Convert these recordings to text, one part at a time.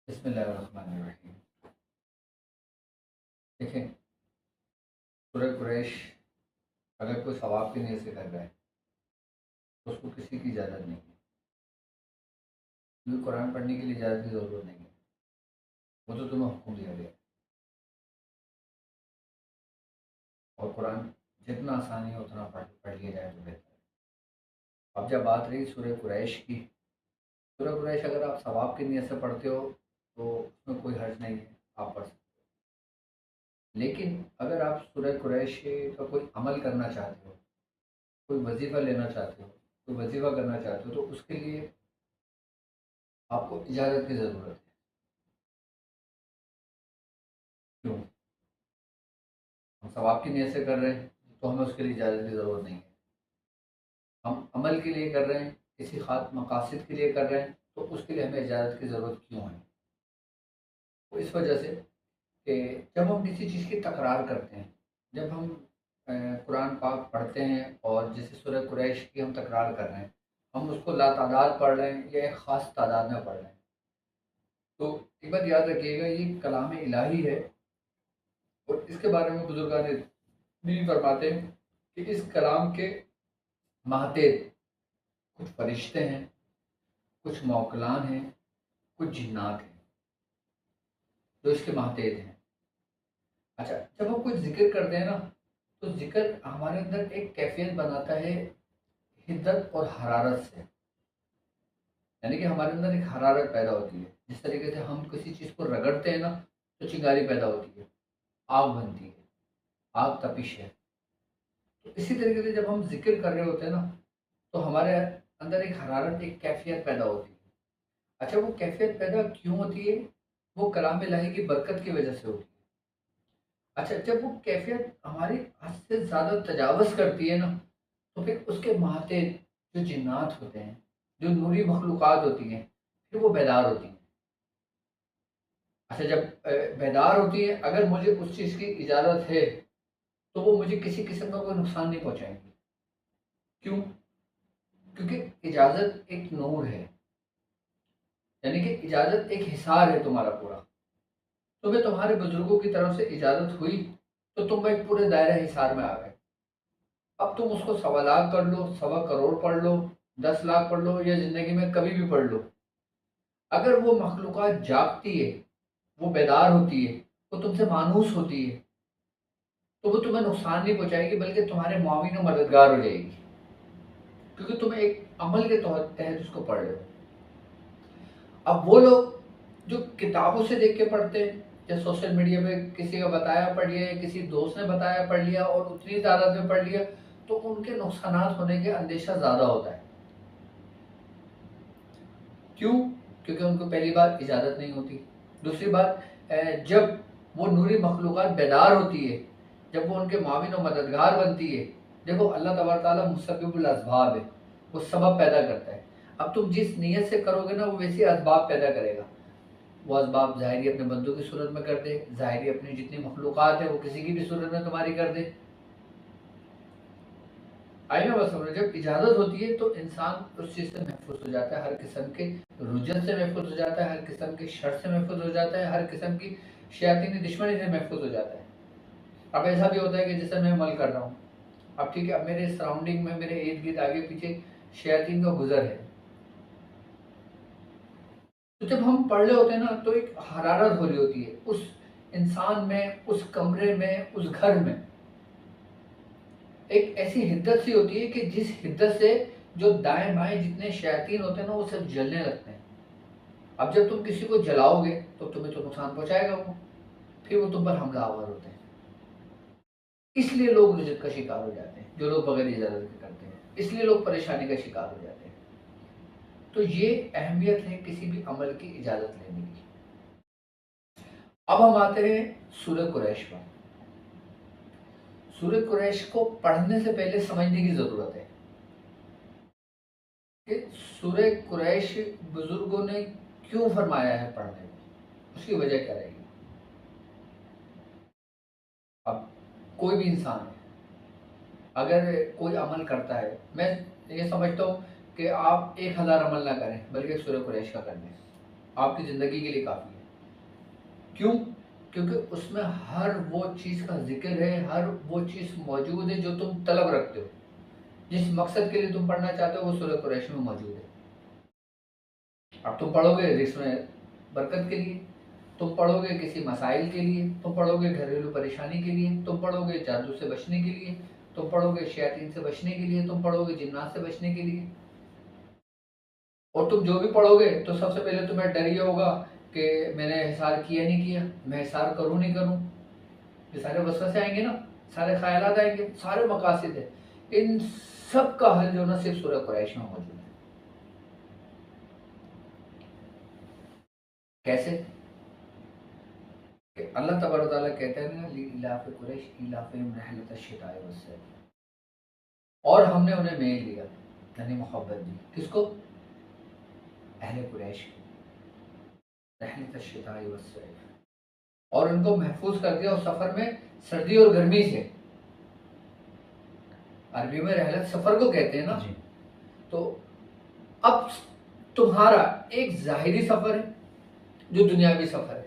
बिस्मिल्लाहिर्रहमानिर्रहीम। देखें, सूरह कुरैश अगर कोई सवाब की नीयत से कर रहा है तो उसको किसी की इजाज़त नहीं है, क्योंकि कुरान पढ़ने के लिए इजाज़त की ज़रूरत नहीं है। वो तो तुम्हें हुक्म दिया गया है और कुरान जितना आसानी है उतना पढ़ पढ़ लिया जाए तो बेहतर है। अब जब बात रही सूरह कुरैश की, सूरह कुरैश अगर आप सवाब की नीयत से पढ़ते हो तो उसमें कोई हर्ज नहीं है, आप पढ़ सकते हो। लेकिन अगर आप सूरह कुरैश का कोई अमल करना चाहते हो, कोई वजीफ़ा लेना चाहते हो, कोई वजीफ़ा करना चाहते हो, तो उसके लिए आपको इजाज़त की ज़रूरत है। क्यों? हम सवाब की नीयत से कर रहे हैं तो हमें उसके लिए इजाज़त की ज़रूरत नहीं है। हम अमल के लिए कर रहे हैं, किसी ख़ास मकासद के लिए कर रहे हैं, तो उसके लिए हमें इजाज़त की ज़रूरत क्यों है? तो इस वजह से कि जब हम किसी चीज़ की तकरार करते हैं, जब हम कुरान पाक पढ़ते हैं और जैसे सूरह कुरैश की हम तकरार कर रहे हैं, हम उसको लातादाद पढ़ रहे हैं या एक ख़ास तादाद में पढ़ रहे हैं, तो एक बात याद रखिएगा, ये कलाम इलाही है और इसके बारे में बुजुर्गान दीन फरमाते हैं कि इस कलाम के महतेब कुछ फरिश्ते हैं, कुछ मौकलान हैं, कुछ जिन्नात हैं जो इसके महतेब हैं। अच्छा, जब हम कुछ जिक्र करते हैं ना, तो जिक्र हमारे अंदर एक कैफियत बनाता है हिद्दत और हरारत से। यानी कि हमारे अंदर एक हरारत पैदा होती है। जिस तरीके से हम किसी चीज़ को रगड़ते हैं ना, तो चिंगारी पैदा होती है, आग बनती है, आग तपिश है। तो इसी तरीके से जब हम जिक्र कर रहे होते हैं ना, तो हमारे अंदर एक हरारत, एक कैफियत पैदा होती है। अच्छा, वो कैफियत पैदा क्यों होती है? वो कलाम इलाही की बरकत की वजह से होती है। अच्छा, जब वो कैफियत हमारी हद से ज़्यादा तजावज़ करती है ना, तो फिर उसके माते जो जिन्नात होते हैं, जो नूरी मखलूक़ात होती हैं, फिर वो बेदार होती हैं। अच्छा, जब बेदार होती है, अगर मुझे उस चीज़ की इजाज़त है, तो वो मुझे किसी किस्म का कोई नुकसान नहीं पहुँचाएँगी। क्यों? क्योंकि इजाज़त एक नूर है, यानी कि इजाज़त एक हिसार है तुम्हारा पूरा। तुम्हें तुम्हारे बुजुर्गों की तरफ से इजाज़त हुई, तो तुम एक पूरे दायरा हिसार में आ गए। अब तुम उसको सवा लाख कर लो, सवा करोड़ पढ़ लो, 10 लाख पढ़ लो या ज़िंदगी में कभी भी पढ़ लो, अगर वो मखलूक़ात जागती है, वो बेदार होती है, वो तुमसे मानूस होती है, तो वो तुम्हें नुकसान नहीं पहुँचाएगी बल्कि तुम्हारे मुआविन और मददगार हो जाएगी, क्योंकि तुम एक अमल के तहत उसको पढ़ रहे हो। अब वो लोग जो किताबों से देख के पढ़ते हैं, या सोशल मीडिया पे किसी का बताया पढ़ लिया, या किसी दोस्त ने बताया पढ़ लिया और उतनी तादाद में पढ़ लिया, तो उनके नुकसानात होने के अंदेशा ज़्यादा होता है। क्यों? क्योंकि उनको पहली बात इजाज़त नहीं होती। दूसरी बात, जब वो नूरी मखलूक़ात बेदार होती है, जब वो उनके मुआविन और मददगार बनती है, देखो अल्लाह तबारक तआला मुसब्बिबुल असबाब है, वो सबब पैदा करता है। अब तुम जिस नीयत से करोगे ना, वो वैसे असबाब पैदा करेगा। वो असबाब ज़ाहिरी अपने बंदों की सूरत में कर दे, ज़ाहिरी अपनी जितनी मखलूक़ात है वो किसी की भी सूरत में तुम्हारी कर दे। आई ना बस समझ, जब इजाज़त होती है तो इंसान उस चीज़ से महफूज हो जाता है, हर किस्म के रुजन से महफूज हो जाता है, हर किस्म के शर से महफूज हो जाता है, हर किस्म की शयातीनी दुश्मनी से महफूज हो जाता है। अब ऐसा भी होता है कि जैसे मैं अमल कर रहा हूँ, अब ठीक है, अब मेरे सराउंडिंग में, मेरे इर्द गिर्द आगे पीछे शयातीन का गुजर है, तो जब हम पढ़ रहे होते हैं ना, तो एक हरारत हो रही होती है उस इंसान में, उस कमरे में, उस घर में। एक ऐसी हिद्दत सी होती है कि जिस हिद्दत से जो दाएं बाएं जितने शयातीन होते हैं ना, वो सब जलने लगते हैं। अब जब तुम किसी को जलाओगे तो तुम्हें तो नुकसान पहुंचाएगा वो, फिर वो तुम पर हमलावर होते हैं। इसलिए लोग रुजत का शिकार हो जाते हैं, जो लोग बगैर इजाजत के करते हैं, इसलिए लोग परेशानी का शिकार हो जाते हैं। तो ये अहमियत है किसी भी अमल की इजाजत लेने की। अब हम आते हैं सूरह कुरैश पर। सूरह कुरैश को पढ़ने से पहले समझने की जरूरत है कि सूरह कुरैश बुजुर्गों ने क्यों फरमाया है पढ़ने को, उसकी वजह क्या रहेगी। अब कोई भी इंसान है, अगर कोई अमल करता है, मैं ये समझता हूँ कि आप 1000 अमल ना करें बल्कि सूरह कुरैश का कर लें, आपकी ज़िंदगी के लिए काफ़ी है। क्यों? क्योंकि उसमें हर वो चीज़ का जिक्र है, हर वो चीज़ मौजूद है जो तुम तलब रखते हो, जिस मकसद के लिए तुम पढ़ना चाहते हो वो सूरह कुरैश में मौजूद है। अब तुम पढ़ोगे रिस्क में बरकत के लिए, तुम पढ़ोगे किसी मसाइल के लिए, तुम पढ़ोगे घरेलू परेशानी के लिए, तुम पढ़ोगे जादू से बचने के लिए, तुम पढ़ोगे शैतान से बचने के लिए, तुम पढ़ोगे जिन्नात से बचने के लिए। और तुम जो भी पढ़ोगे तो सबसे पहले तुम्हें डर ये होगा कि मैंने हिसार किया नहीं किया, मैं हिसार करूँ नहीं करूँ। ये सारे वसवसे आएंगे ना, सारे ख्यालात आएंगे, सारे मकासद है। इन सब का हल जो ना सिर्फ सूरह कुरैश में मौजूद है। कैसे? कि अल्लाह तबारक व तआला कहते हैं ना, लिइलाफि कुरैश इलाफिहिम रहलतश शिताए वस्सैफ, और हमने उन्हें मेल दिया, यानी मोहब्बत दी। किसको? अहले कुरैश को। रहलतश शिताए वस्सैफ, और उनको महफूज कर दिया उस सफर में सर्दी और गर्मी से। अरबी में रहलत सफर को कहते हैं ना जी। तो अब तुम्हारा एक जाहिरी सफर है जो दुनियावी सफर है।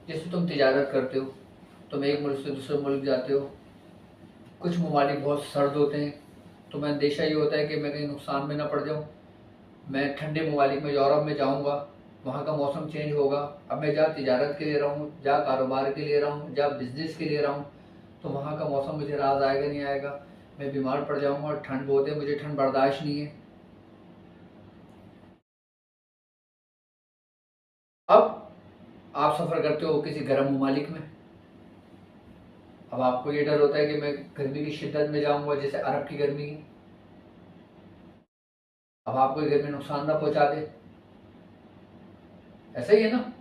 जैसे तुम तिजारत करते हो, तुम एक मुल्क से दूसरे मुल्क जाते हो, कुछ ममालिक बहुत सर्द होते हैं, तुम्हें अंदेशा ये होता है कि मैं कहीं नुकसान में ना पड़ जाऊँ। मैं ठंडे ममालिक में यूरोप में जाऊँगा, वहाँ का मौसम चेंज होगा। अब मैं जहाँ तिजारत के लिए रहा हूँ, जहाँ कारोबार के लिए रहा हूँ, जहाँ बिजनेस के लिए रहा हूँ, तो वहाँ का मौसम मुझे राज आएगा नहीं आएगा, मैं बीमार पड़ जाऊँगा, और ठंड बहुत है, मुझे ठंड बर्दाश्त नहीं है। अब आप सफ़र करते हो किसी गर्म ममालिक में, अब आपको ये डर होता है कि मैं गर्मी की शिद्दत में जाऊँगा, जैसे अरब की गर्मी है। अब आपको ये गर्मी नुकसान ना पहुँचा दे, ऐसा ही है ना।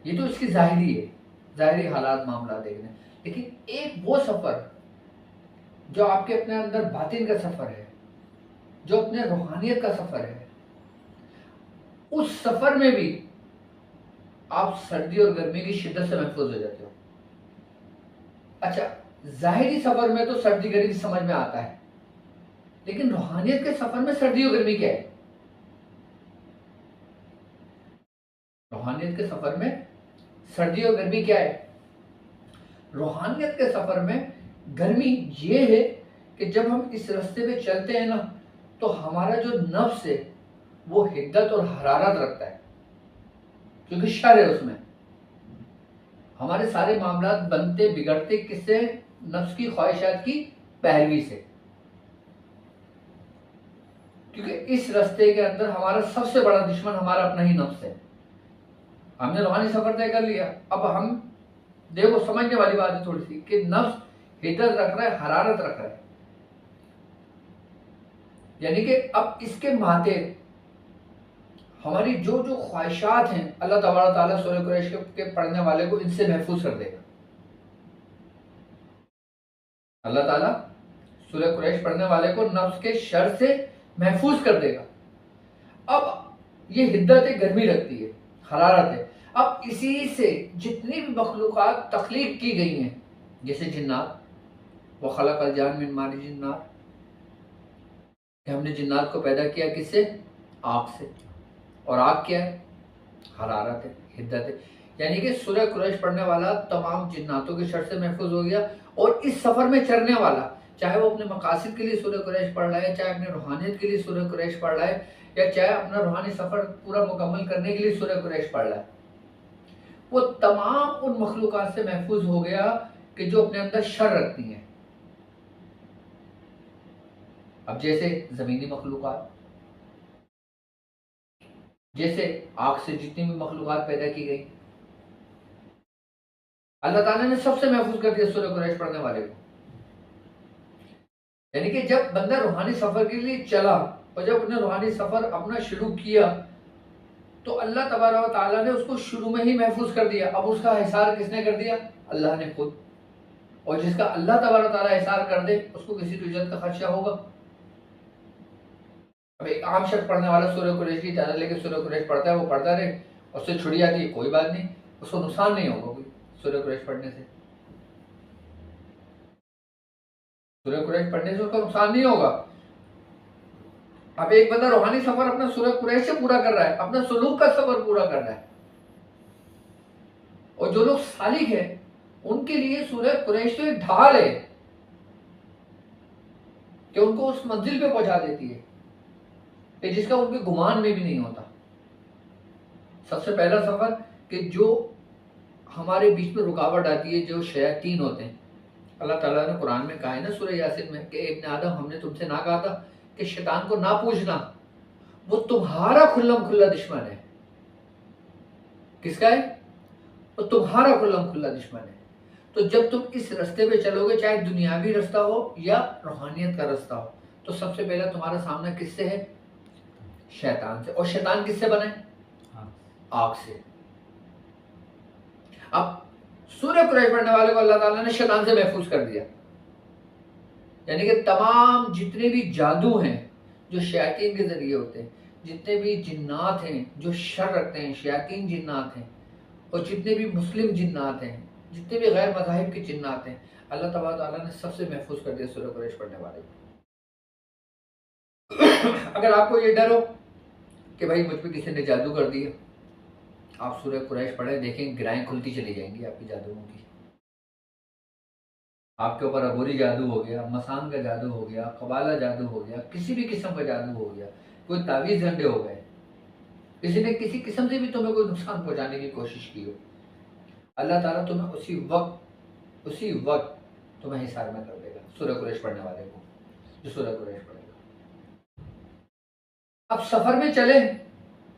ये तो इसकी ज़ाहिरी है, ज़ाहिरी हालात मामला देखने। लेकिन एक वो सफ़र जो आपके अपने अंदर बातिन का सफ़र है, जो अपने रूहानियत का सफ़र है, उस सफ़र में भी आप सर्दी और गर्मी की शिद्दत से महफूज हो जाते हो। अच्छा, ज़ाहिरी सफ़र में तो सर्दी गर्मी समझ में आता है, लेकिन रूहानियत के सफ़र में सर्दी और गर्मी क्या है? रूहानियत के सफ़र में सर्दी और गर्मी क्या है? रूहानियत के सफ़र में गर्मी ये है कि जब हम इस रास्ते पे चलते हैं ना, तो हमारा जो नफ्स है वो हिद्दत और हरारत रखता है, क्योंकि शर है उसमें। हमारे सारे मामलात बनते बिगड़ते किससे? नफ्स की ख्वाहिशात की पैरवी से। क्योंकि इस रास्ते के अंदर हमारा सबसे बड़ा दुश्मन हमारा अपना ही नफ्स है। हमने रूहानी सफर तय कर लिया, अब हम देखो समझने वाली बात है थोड़ी सी, कि नफ्स हिद्दत रख रहा है, हरारत रख रहा है, यानी कि अब इसके माते हमारी जो जो ख्वाहिशात हैं, अल्लाह तबारक ताला सूरह कुरैश के पढ़ने वाले को इनसे महफूज कर देगा। अल्लाह ताला सूरह कुरैश पढ़ने वाले को नफ्स के शर से महफूज कर देगा। अब ये हिद्दत गर्मी रखती है, हरारत है। अब इसी से जितनी भी मखलूक़ात तख्लीक की गई हैं, जैसे जिन्नात, व खलक़ल जान मिन मारिज मिन नार, हमने जिन्नात को पैदा किया किससे? आग से। और आग क्या है? हरारत है, हिद्दत है। यानी कि सूरह कुरैश पढ़ने वाला तमाम जिन्नातों के शर से महफूज हो गया। और इस सफ़र में चलने वाला, चाहे वो अपने मकासद के लिए सूरह कुरैश पढ़ रहा है, चाहे अपने रूहानियत के लिए सूरह कुरैश पढ़ रहा है, या चाहे अपना रूहानी सफ़र पूरा मुकम्मल करने के लिए सूरह कुरैश पढ़ रहा है, वो तमाम उन मखलूक़ात से महफूज हो गया कि जो अपने अंदर शर रखती हैं। अब जैसे ज़मीनी मखलूक़ात, जैसे आग से जितनी भी मखलूक़ात पैदा की गई, अल्लाह ताला ने सबसे महफूज कर दिया सूरह कुरैश पढ़ने वाले को। यानी कि जब बंदा रूहानी सफ़र के लिए चला और जब उसने रूहानी सफ़र अपना शुरू किया, तो अल्लाह तबारक व तआला ने उसको शुरू में ही महफूज कर दिया। अब उसका हिसार किसने कर दिया? अल्लाह ने खुद। और जिसका अल्लाह तबारक व तआला हिसार कर दे, उसको किसी तो इज्जत का खदशा होगा। अब एक आम शख्स पढ़ने वाला सूरह कुरैश की चादर लेके सूरह कुरैश पढ़ता है, वो पढ़ता रहे, उससे छुड़ी आती है, कोई बात नहीं, उसको नुकसान नहीं होगा कोई सूरह कुरैश पढ़ने से। सूरह कुरैश पढ़ने से उसका नुकसान नहीं होगा। अब एक बंदा रूहानी सफर अपना सूरह कुरैश से पूरा कर रहा है, अपना सुलूक का सफर पूरा कर रहा है, और जो लोग सालिक है उनके लिए सूरह कुरैश तो एक ढाल है कि उनको उस मंजिल पे पहुंचा देती है कि जिसका उनके गुमान में भी नहीं होता। सबसे पहला सफर कि जो हमारे बीच में रुकावट आती है, जो शयातीन होते हैं। अल्लाह ताला ने कुरान में कहा है ना सूरह यासीन में कि इब्न आदम, हमने तुमसे ना कहा था कि शैतान को ना पूछना, वो तुम्हारा खुल्लम खुल्ला दुश्मन है। किसका है? वो तुम्हारा खुल्लम खुल्ला दुश्मन है। तो जब तुम इस रास्ते पे चलोगे, चाहे दुनियावी रास्ता हो या रूहानियत का रास्ता हो, तो सबसे पहला तुम्हारा सामना किससे है? शैतान से। और शैतान किससे बना है? आग से। अब सूरह कुरैश पढ़ने वाले को अल्लाह ताला ने शैतान से महफूज कर दिया, यानी कि तमाम जितने भी जादू हैं जो शयातीन के जरिए होते हैं, जितने भी जिन्नात हैं जो शर रखते हैं, शयातीन जिन्नात हैं, और जितने भी मुस्लिम जिन्नात हैं, जितने भी गैर मज़ाहिब के जिन्नात हैं, अल्लाह तबारक ताला ने सबसे महफूज कर दिया सूरह कुरैश पढ़ने वाले को। अगर आपको ये डर हो कि भाई मुझ पर किसी ने जादू कर दिया, आप सूरह कुरैश पढ़े, देखें गिराएं खुलती चली जाएंगी आपकी जादुओं की। आपके ऊपर अबूरी जादू हो गया, मसान का जादू हो गया, कबाला जादू हो गया, किसी भी किस्म का जादू हो गया, कोई तावीज़ झंडे हो गए, किसी ने किसी किस्म से भी तुम्हें कोई नुकसान पहुंचाने की कोशिश की हो, अल्लाह ताला तुम्हें उसी वक्त तुम्हें हिसार में कर देगा सूरह कुरैश पढ़ने वाले को, जो सूरह कुरैश पढ़ेगा। अब सफर में चले,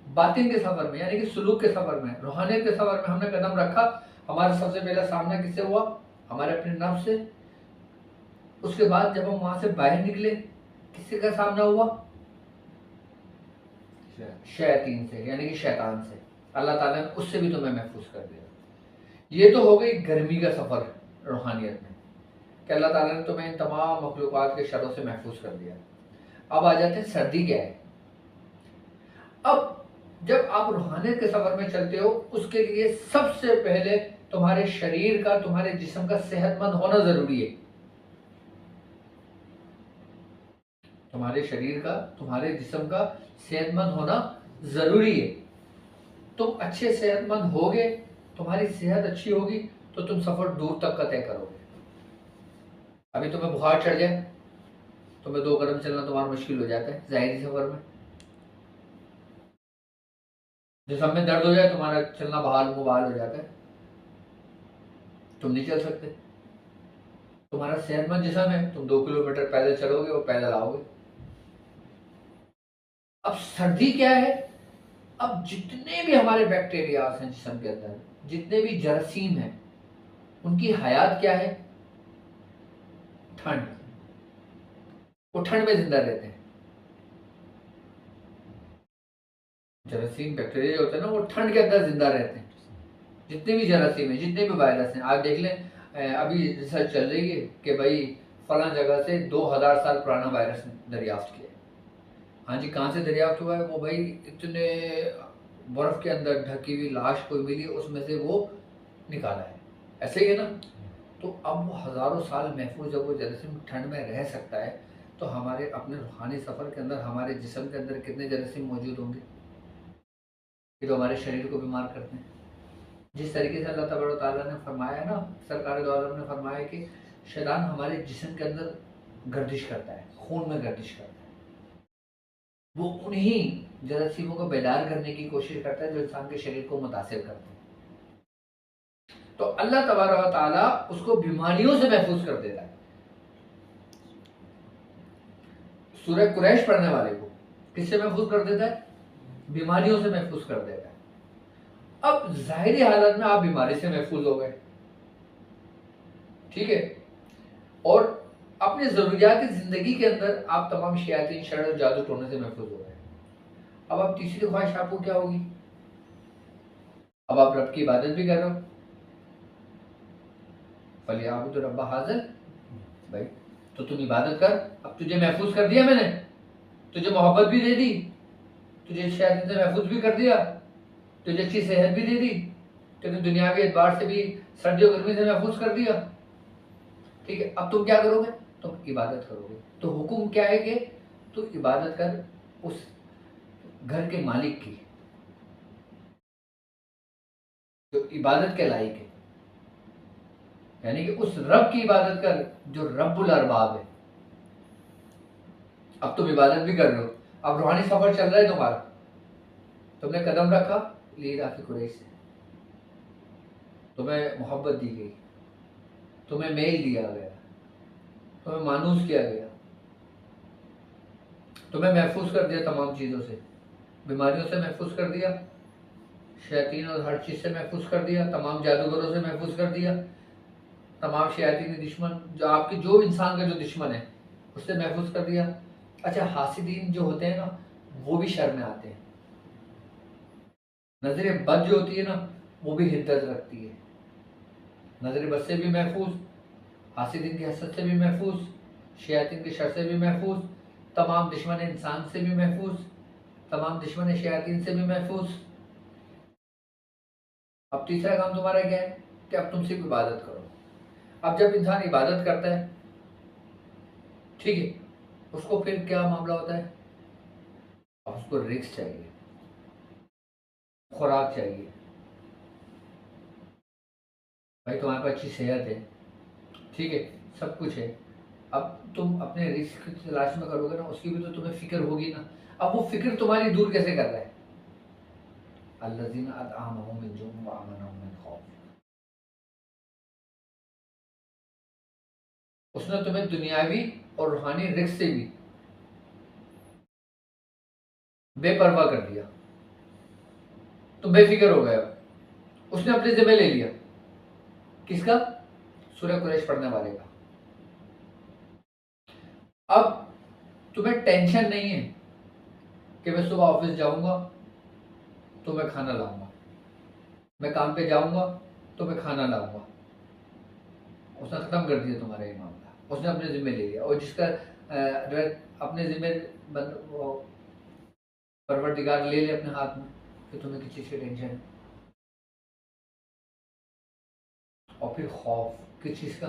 बातिन के सफर में, यानी कि सुलूक के सफर में, रूहानियत के सफर में हमने कदम रखा। हमारा सबसे पहला सामना किससे हुआ? हमारे अपने नफ्स से। उसके बाद जब हम वहां से बाहर निकले, किससे का सामना हुआ? शैतान से, यानी कि शैतान से। अल्लाह ताला ने उससे भी तुम्हें महफूज कर दिया। ये तो हो गई गर्मी का सफर रूहानियत में, कि अल्लाह ताला ने तुम्हें इन तमाम मखलूक़ात के शरों से महफूज कर दिया। अब आ जाते हैं सर्दी क्या है। अब जब आप रूहानियत के सफर में चलते हो, उसके लिए सबसे पहले तुम्हारे शरीर का, तुम्हारे जिस्म का सेहतमंद होना जरूरी है। तुम्हारे शरीर का, तुम्हारे जिस्म का सेहतमंद होना जरूरी है। तुम अच्छे सेहतमंद होगे, तुम्हारी सेहत अच्छी होगी, तो तुम सफर दूर तक का तय करोगे। अभी तुम्हें बुखार चढ़ जाए, तुम्हें 2 कदम चलना तुम्हारा मुश्किल हो जाता है जाहिरी सफर में। जिस्म में दर्द हो जाए, तुम्हारा चलना बहाल मुबाल हो जाता है, तुम नहीं चल सकते। तुम्हारा सेहतमंद जिस्म है, तुम 2 किलोमीटर पैदल चलोगे और पैदल आओगे। अब सर्दी क्या है? अब जितने भी हमारे बैक्टीरियाज हैं जिस्म के अंदर, जितने भी जरासीम हैं, उनकी हयात क्या है? ठंड। वो ठंड में जिंदा रहते हैं। जरासीम बैक्टीरिया होते हैं ना, वो ठंड के अंदर जिंदा रहते हैं। जितने भी जरासीम हैं, जितने भी वायरस हैं, आप देख लें, अभी रिसर्च चल रही है कि भाई फलां जगह से 2000 साल पुराना वायरस दरियाफ्त किया है। हाँ जी, कहाँ से दरियाफ्त हुआ है? वो भाई इतने बर्फ के अंदर ढकी हुई लाश कोई मिली, उसमें से वो निकाला है। ऐसे ही है ना। तो अब वो हज़ारों साल महफूज जब वो जरासीम ठंड में रह सकता है, तो हमारे अपने रूहानी सफ़र के अंदर हमारे जिस्म के अंदर कितने जरासीम मौजूद होंगे कि जो हमारे शरीर को बीमार करते हैं। जिस तरीके से अल्लाह तबारक ताला ने फरमाया ना, सरकार दो आलम ने फरमाया कि शैतान हमारे जिस्म के अंदर गर्दिश करता है, खून में गर्दिश करता है। वो उन्हीं जरासीमों को बेदार करने की कोशिश करता है जो इंसान के शरीर को मुतासिर करते हैं। तो अल्लाह तबारक ताला उसको बीमारियों से महफूज कर देता है। सूरह कुरैश पढ़ने वाले को किससे महफूज कर देता है? बीमारियों से महफूज कर देता है। अब जाहिरी हालत में आप बीमारी से महफूज हो गए, ठीक है, और अपनी जरूरियात जिंदगी के अंदर आप तमाम शयातीन, शर और जादू टोने से महफूज हो गए। अब आप तीसरी ख्वाहिश आपको क्या होगी? अब आप रब की इबादत भी कर रहे हो। फलियाबुद रब्बा हाज़िर, भाई तो तुम इबादत कर। अब तुझे महफूज कर दिया मैंने, तुझे मोहब्बत भी दे दी, तुझे शयातीन से महफूज भी कर दिया, तुझे अच्छी सेहत भी दे दी, तुझे दुनिया के एतबार से भी सर्दी और गर्मी से महफूज कर दिया, ठीक है। अब तुम क्या करोगे? तुम इबादत करोगे। तो हुक्म क्या है कि तू इबादत कर उस घर के मालिक की जो इबादत के लायक है, यानी कि उस रब की इबादत कर जो रब्बुल अरबाब है। अब तुम इबादत भी कर रहे हो, अब रूहानी सफर चल रहा है तुम्हारा, तुमने कदम रखा लीलाफी कुरैश से, तुम्हें मोहब्बत दी गई, तुम्हें मेल दिया गया, तुम्हें मानूस किया गया, तुम्हें महफूज कर दिया तमाम चीज़ों से, बीमारियों से महफूज कर दिया, शैतान और हर चीज़ से महफूज कर दिया, तमाम जादूगरों से महफूज कर दिया, तमाम शैतानी दुश्मन जो आपके जो इंसान का जो दुश्मन है उससे महफूज कर दिया। अच्छा, हासिदीन जो होते हैं ना वो भी शर में आते हैं, नजर बद जो होती है ना वो भी हिद्दत रखती है, नजर बद से भी महफूज, हासिदीन की हसद से भी महफूज, शैतान के शर से भी महफूज, तमाम दुश्मन इंसान से भी महफूज, तमाम दुश्मन शैतान से भी महफूज। अब तीसरा काम तुम्हारा क्या है कि अब तुम सिर्फ इबादत करो। अब जब इंसान इबादत करता है, ठीक है, उसको फिर क्या मामला होता है, अब उसको रिस्क चाहिए, खुराक चाहिए। भाई तुम्हारे पास अच्छी सेहत है, ठीक है, सब कुछ है, अब तुम अपने रिस्क की तलाश में करोगे ना, उसकी भी तो तुम्हें फिक्र होगी ना। अब वो फिक्र तुम्हारी दूर कैसे कर रहा है, अल्लज़ीना अतआमहुम मिन जूअ व आमनहुम मिन खौफ, उसने तुम्हें दुनियावी और रूहानी रिस्क से भी बेपरवाह कर दिया, तुम बेफिक्र हो गए। उसने अपने जिम्मे ले लिया, किसका, सूरह कुरैश पढ़ने वाले का। अब तुम्हें टेंशन नहीं है कि मैं सुबह ऑफिस जाऊंगा तो मैं खाना लाऊंगा, मैं काम पे जाऊंगा तो मैं खाना लाऊंगा। उसने खत्म कर दिया तुम्हारा ये मामला, उसने अपने जिम्मे ले लिया। और जिसका अपने जिम्मे परवरदिगार ले ले अपने हाथ में, फिर तुम्हें किसी चीज की टेंशन है। और फिर खौफ किस चीज का,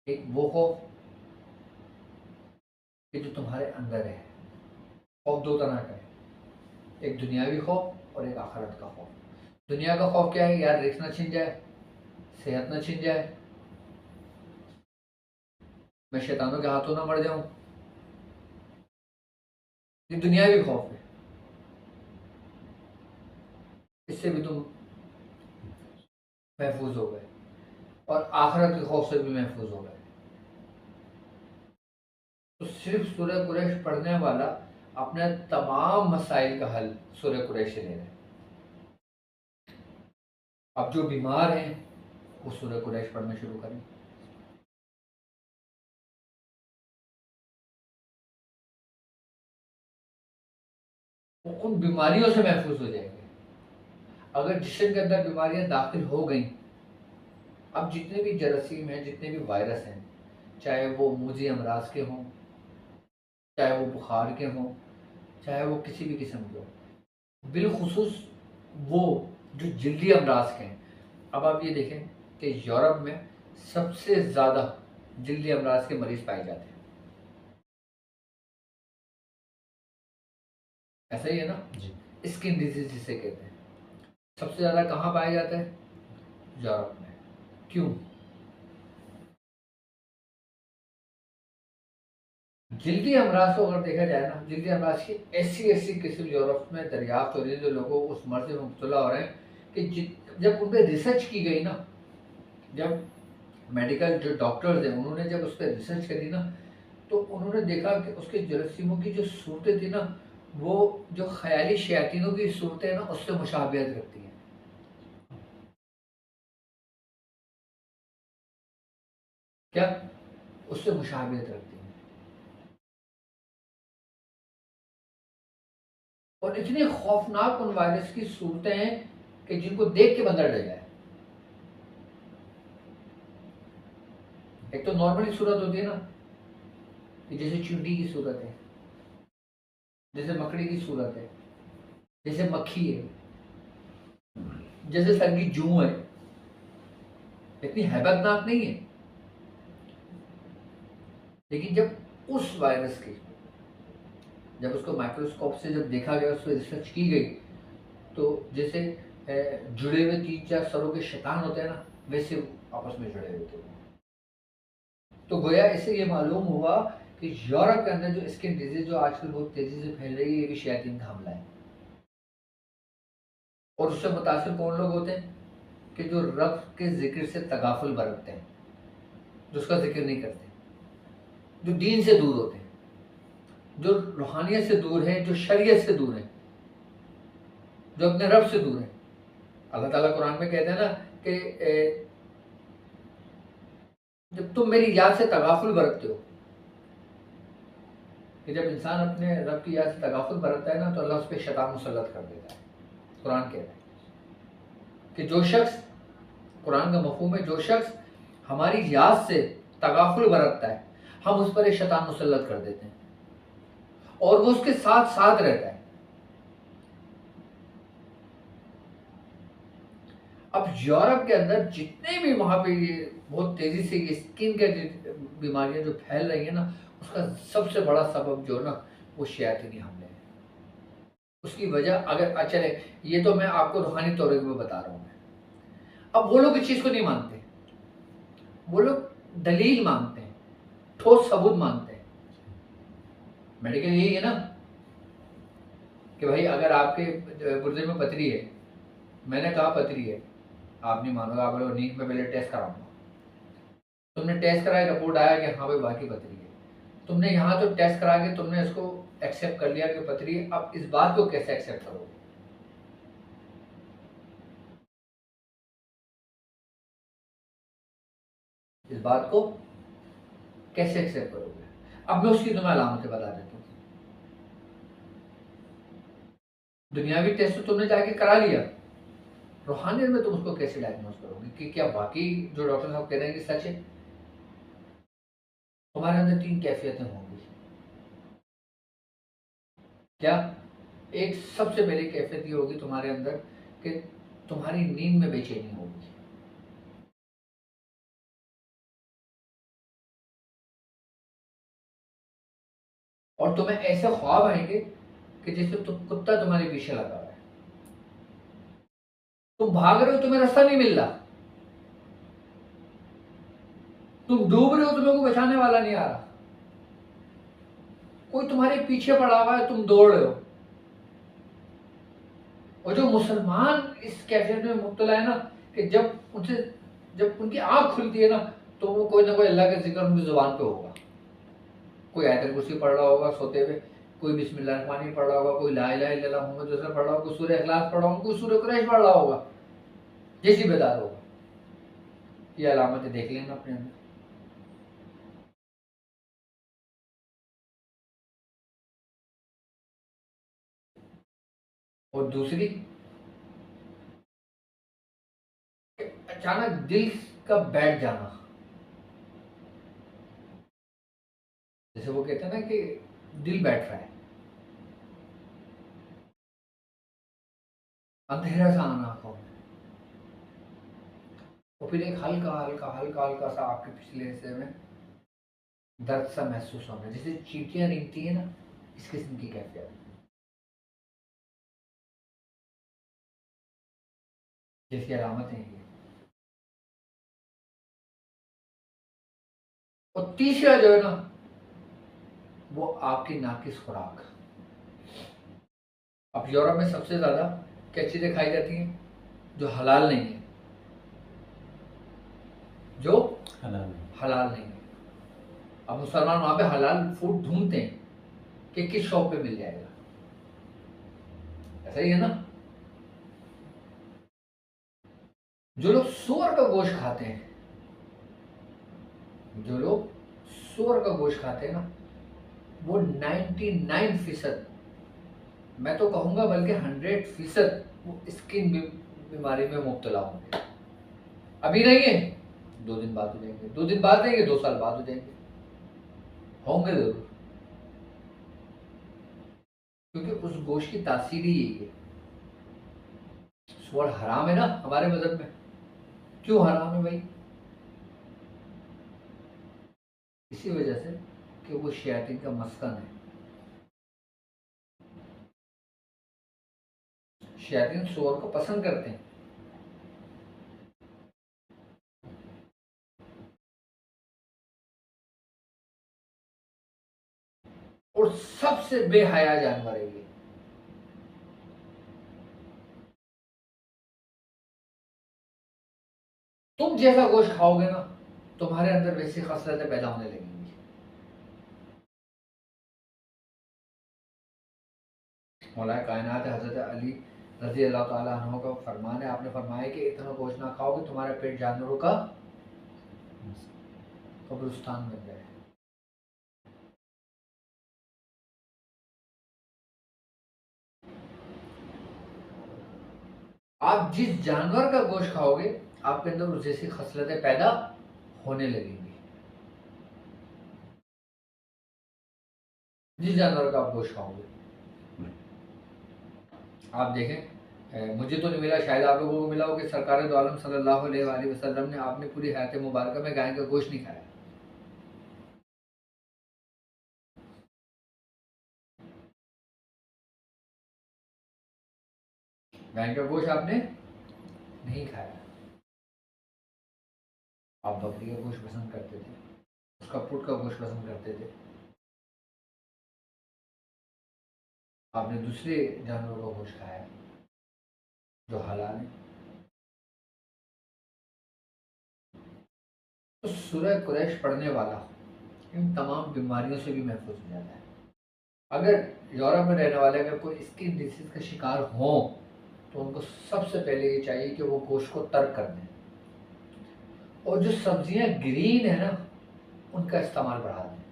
एक वो खौफ कि जो तुम्हारे अंदर है। खौफ दो तरह का है, एक दुनियावी खौफ और एक आखिरत का खौफ। दुनिया का खौफ क्या है, यार रिस्क ना छिन जाए, सेहत ना छिन जाए, मैं शैतानों के हाथों ना मर जाऊं, ये दुनियावी खौफ है, इससे भी तुम महफूज हो गए। और आखिरत के खौफ से भी महफूज हो गए। तो सिर्फ सूरह कुरैश पढ़ने वाला अपने तमाम मसाइल का हल सूरह कुरैश से ले रहे हैं। अब जो बीमार हैं वो सूरह कुरैश पढ़ना शुरू करें, वो उन बीमारियों से महफूज हो जाएंगे। अगर जिस्म के अंदर बीमारियां दाखिल हो गई, अब जितने भी जरासीम हैं, जितने भी वायरस हैं, चाहे वो मुजी अमराज के हों, चाहे वो बुखार के हों, चाहे वो किसी भी किस्म के हों, बिलखुसूस वो जो जल्दी अमराज के हैं। अब आप ये देखें कि यूरोप में सबसे ज़्यादा जल्दी अमराज के मरीज पाए जाते हैं, ऐसा ही है ना जी। स्किन डिजीज जिसे कहते हैं, सबसे ज़्यादा कहाँ पाया जाता है, यूरोप में। क्यों, जल्दी अमराज को अगर देखा जाए ना, जल्दी अमराज की ऐसी ऐसी किस्म यूरोप में दरियाफ्त हो रही है, जो लोगों उस मर्ज में मुब्तला हो रहे हैं कि जब उन पर रिसर्च की गई ना, जब मेडिकल जो डॉक्टर्स हैं उन्होंने जब उस पर रिसर्च करी ना, तो उन्होंने देखा कि उसके जरासीमों की जो सूरतें थी ना, वो जो ख्याली शयातीनों की सूरतें ना उससे मुशाबियत रखती हैं। क्या, उससे मुशाबियत रखती हैं। और इतनी खौफनाक उन वायरस की सूरतें हैं कि जिनको देख के बंदा डर जाए। एक तो नॉर्मली सूरत होती है ना, कि जैसे चींटी की सूरत है, जैसे मकड़ी की सूरत है, जैसे मक्खी है, जैसे सर की जूं है, इतनी हैबतनाक नहीं है। लेकिन जब उस वायरस की, जब उसको माइक्रोस्कोप से जब देखा गया, उस पर रिसर्च की गई, तो जैसे जुड़े हुए 3-4 सरों के शैतान होते हैं ना, वैसे आपस में जुड़े हुए थे। तो गोया इससे ये मालूम हुआ कि यूरोप के अंदर जो स्किन डिजीज जो आजकल बहुत तेजी से फैल रही है, ये भी शैतान का हमला है। और उससे मुतासिर कौन लोग होते हैं कि जो रब के जिक्र से तगाफुल बरतते हैं, जो उसका जिक्र नहीं करते, जो दीन से दूर होते हैं, जो रूहानियत से दूर है, जो शरीयत से दूर है, जो अपने रब से दूर है। अल्लाह ताला कुरान में कहते हैं ना कि जब तुम मेरी याद से तगाफुल बरतते हो, कि जब इंसान अपने रब की याद से तगाफुल बरतता है ना, तो अल्लाह उस पर शैतान मुसल्लत कर देता है। कुरान कहता है कि जो शख्स, कुरान का मफहूम है, जो शख्स हमारी याद से तगाफुल बरतता है, हम उस पर एक शैतान मुसल्लत कर देते हैं और वो उसके साथ साथ रहता है। अब यूरोप के अंदर जितने भी वहां पे ये बहुत तेजी से ये स्किन के बीमारियां जो फैल रही है ना, उसका सबसे बड़ा सबब जो ना, वो शैतानी हमले हैं। उसकी वजह अगर चले, ये तो मैं आपको रूहानी तौर पर बता रहा हूं मैं। अब वो लोग इस चीज को नहीं मानते, वो लोग दलील मांगते हैं, ठोस सबूत मांगते हैं। मेडिकल यही है ना कि भाई अगर आपके गुर्दे में पथरी है, मैंने कहा पथरी है, आप नहीं मानोगे, आप बोलो नींद में पहले टेस्ट कराऊंगा। तुमने टेस्ट कराया, रिपोर्ट आया कि हाँ भाई बाकी पथरी है, तुमने यहाँ तो टेस्ट करा के तुमने इसको एक्सेप्ट कर लिया कि पथरी है। अब इस बात को कैसे एक्सेप्ट करोगे? इस बात को कैसे एक्सेप्ट करोगे? अब मैं उसकी तुम्हें अलामतें बता देता हूँ। दुनियावी टेस्ट तो तुमने जाके करा लिया, रूहानियत में तुम उसको कैसे डायग्नोज करोगे कि क्या वाकई जो डॉक्टर साहब कह रहे हैं कि सच है? तुम्हारे अंदर 3 कैफियतें होंगी। क्या? एक सबसे पहली कैफियत ये होगी तुम्हारे अंदर कि तुम्हारी नींद में बेचैनी होगी। और तुम्हें ऐसे ख्वाब आएंगे कि जैसे कुत्ता तुम्हारे पीछे लगा हुआ है, तुम भाग रहे हो, तुम्हें रास्ता नहीं मिल रहा, तुम डूब रहे हो, तुम्हें कोई बचाने वाला नहीं आ रहा, कोई तुम्हारे पीछे पड़ा हुआ है, तुम दौड़ रहे हो। और जो मुसलमान इस कैफियत में मुब्तला है ना, कि जब उनकी आंख खुलती है ना, तो वो कोई ना कोई अल्लाह का जिक्र उनकी जुबान पे होगा। कोई आयतल कुर्सी पढ़ रहा होगा सोते हुए, कोई बिस्मिल्लाह रहमान रहीम पढ़ रहा होगा, कोई ला इलाहा इल्लल्लाह मुहम्मद रसूलुल्लाह पढ़ रहा होगा, कोई सूरह इखलास पढ़ रहा होगा, कोई सूरह कुरैश पढ़ रहा होगा, जैसी बेदार होगा। ये अलामतें देख लेना अपने अंदर। और दूसरी, अचानक दिल का बैठ जाना, जैसे वो कहते हैं ना कि दिल बैठ रहा है, अंधेरा सा आना आंखों में, और फिर एक हल्का हल्का हल्का हल्का सा आपके पिछले हिस्से में दर्द सा महसूस होना, जैसे चींटियां रेंगती है ना, इस किस्म की कैफियत, जैसी अलामतें हैं ये। और तीसरा जो है ना, वो आपकी नाकिस खुराक। अब यूरोप में सबसे ज्यादा क्या चीजें खाई जाती हैं जो हलाल नहीं है, जो हलाल नहीं है। अब मुसलमान वहां पे हलाल फूड ढूंढते हैं कि किस शॉप पे मिल जाएगा, ऐसा ही है ना। जो लोग सूअर का गोश्त खाते हैं, जो लोग सूअर का गोश्त खाते हैं ना, वो 99%, मैं तो कहूंगा बल्कि 100% वो स्किन बीमारी में मुब्तला होंगे। अभी नहीं है, 2 दिन बाद हो जाएंगे, 2 दिन बाद नहीं है, 2 साल बाद हो जाएंगे, होंगे जरूर। क्योंकि उस गोश्त की तासीर ही यही है। सूअर हराम है ना हमारे मजहब में। क्यों हराम है भाई? इसी वजह से कि वो शैतान का मस्कन है। शैतान सूअर को पसंद करते हैं। और सबसे बेहया जानवर है ये। तुम जैसा गोश्त खाओगे ना, तुम्हारे अंदर वैसी खसलतें पैदा होने लगेंगी। मौलाए कायनात हजरत अली रजी अल्लाह ताला अन्हु का फरमान है, आपने फरमाया कि इतना गोश्त ना खाओ कि तुम्हारा पेट जानवरों का कब्रिस्तान बन जाए। आप जिस जानवर का गोश्त खाओगे, आपके अंदर उस जैसी खसलतें पैदा होने लगेंगी। जिस जानवर का आप गोश्त खाओगे, आप देखें, मुझे तो नहीं मिला, शायद आप लोगों को मिला हो कि सरकार दो आलम सल्लल्लाहु अलैहि वसल्लम ने आपने पूरी हयात मुबारक में गाय का गोश्त नहीं खाया। गाय का गोश्त आपने नहीं खाया। आप बकरी का गोश्त पसंद करते थे, उसका पुट का गोश्त पसंद करते थे, आपने दूसरे जानवरों का गोश्त खाया जो हलाल है। तो सूरह कुरैश पढ़ने वाला इन तमाम बीमारियों से भी महफूज हो जाता है। अगर यूरोप में रहने वाले अगर कोई स्किन डिसीज का शिकार हो, तो उनको सबसे पहले ये चाहिए कि वो गोश्त को तर्क कर दें, और जो सब्जियां ग्रीन है ना, उनका इस्तेमाल बढ़ा दें।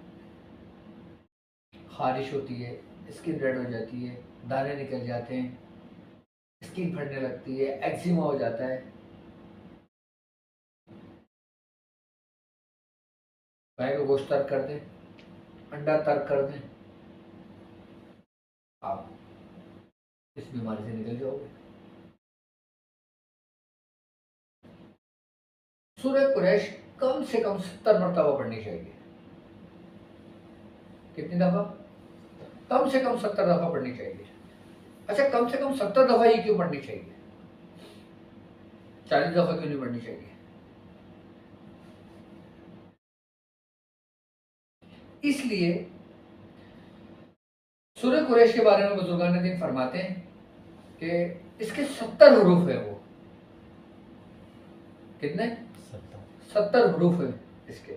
खारिश होती है, स्किन रेड हो जाती है, दाने निकल जाते हैं, स्किन फटने लगती है, एक्जिमा हो जाता है, गाय का गोश्त तर्क कर दें, अंडा तर्क कर दें, आप इस बीमारी से निकल जाओगे। सूरह कुरैश कम से कम 70 मरतबा पढ़नी चाहिए। कितनी दफा? कम से कम 70 दफा पढ़नी चाहिए। अच्छा, कम से कम 70 दफा ही क्यों पढ़नी चाहिए? 40 दफा क्यों नहीं पढ़नी चाहिए? इसलिए सूरह कुरैश के बारे में बुजुर्गान दीन फरमाते हैं कि इसके 70 हरूफ है। वो कितने? 70 हरूफ है इसके,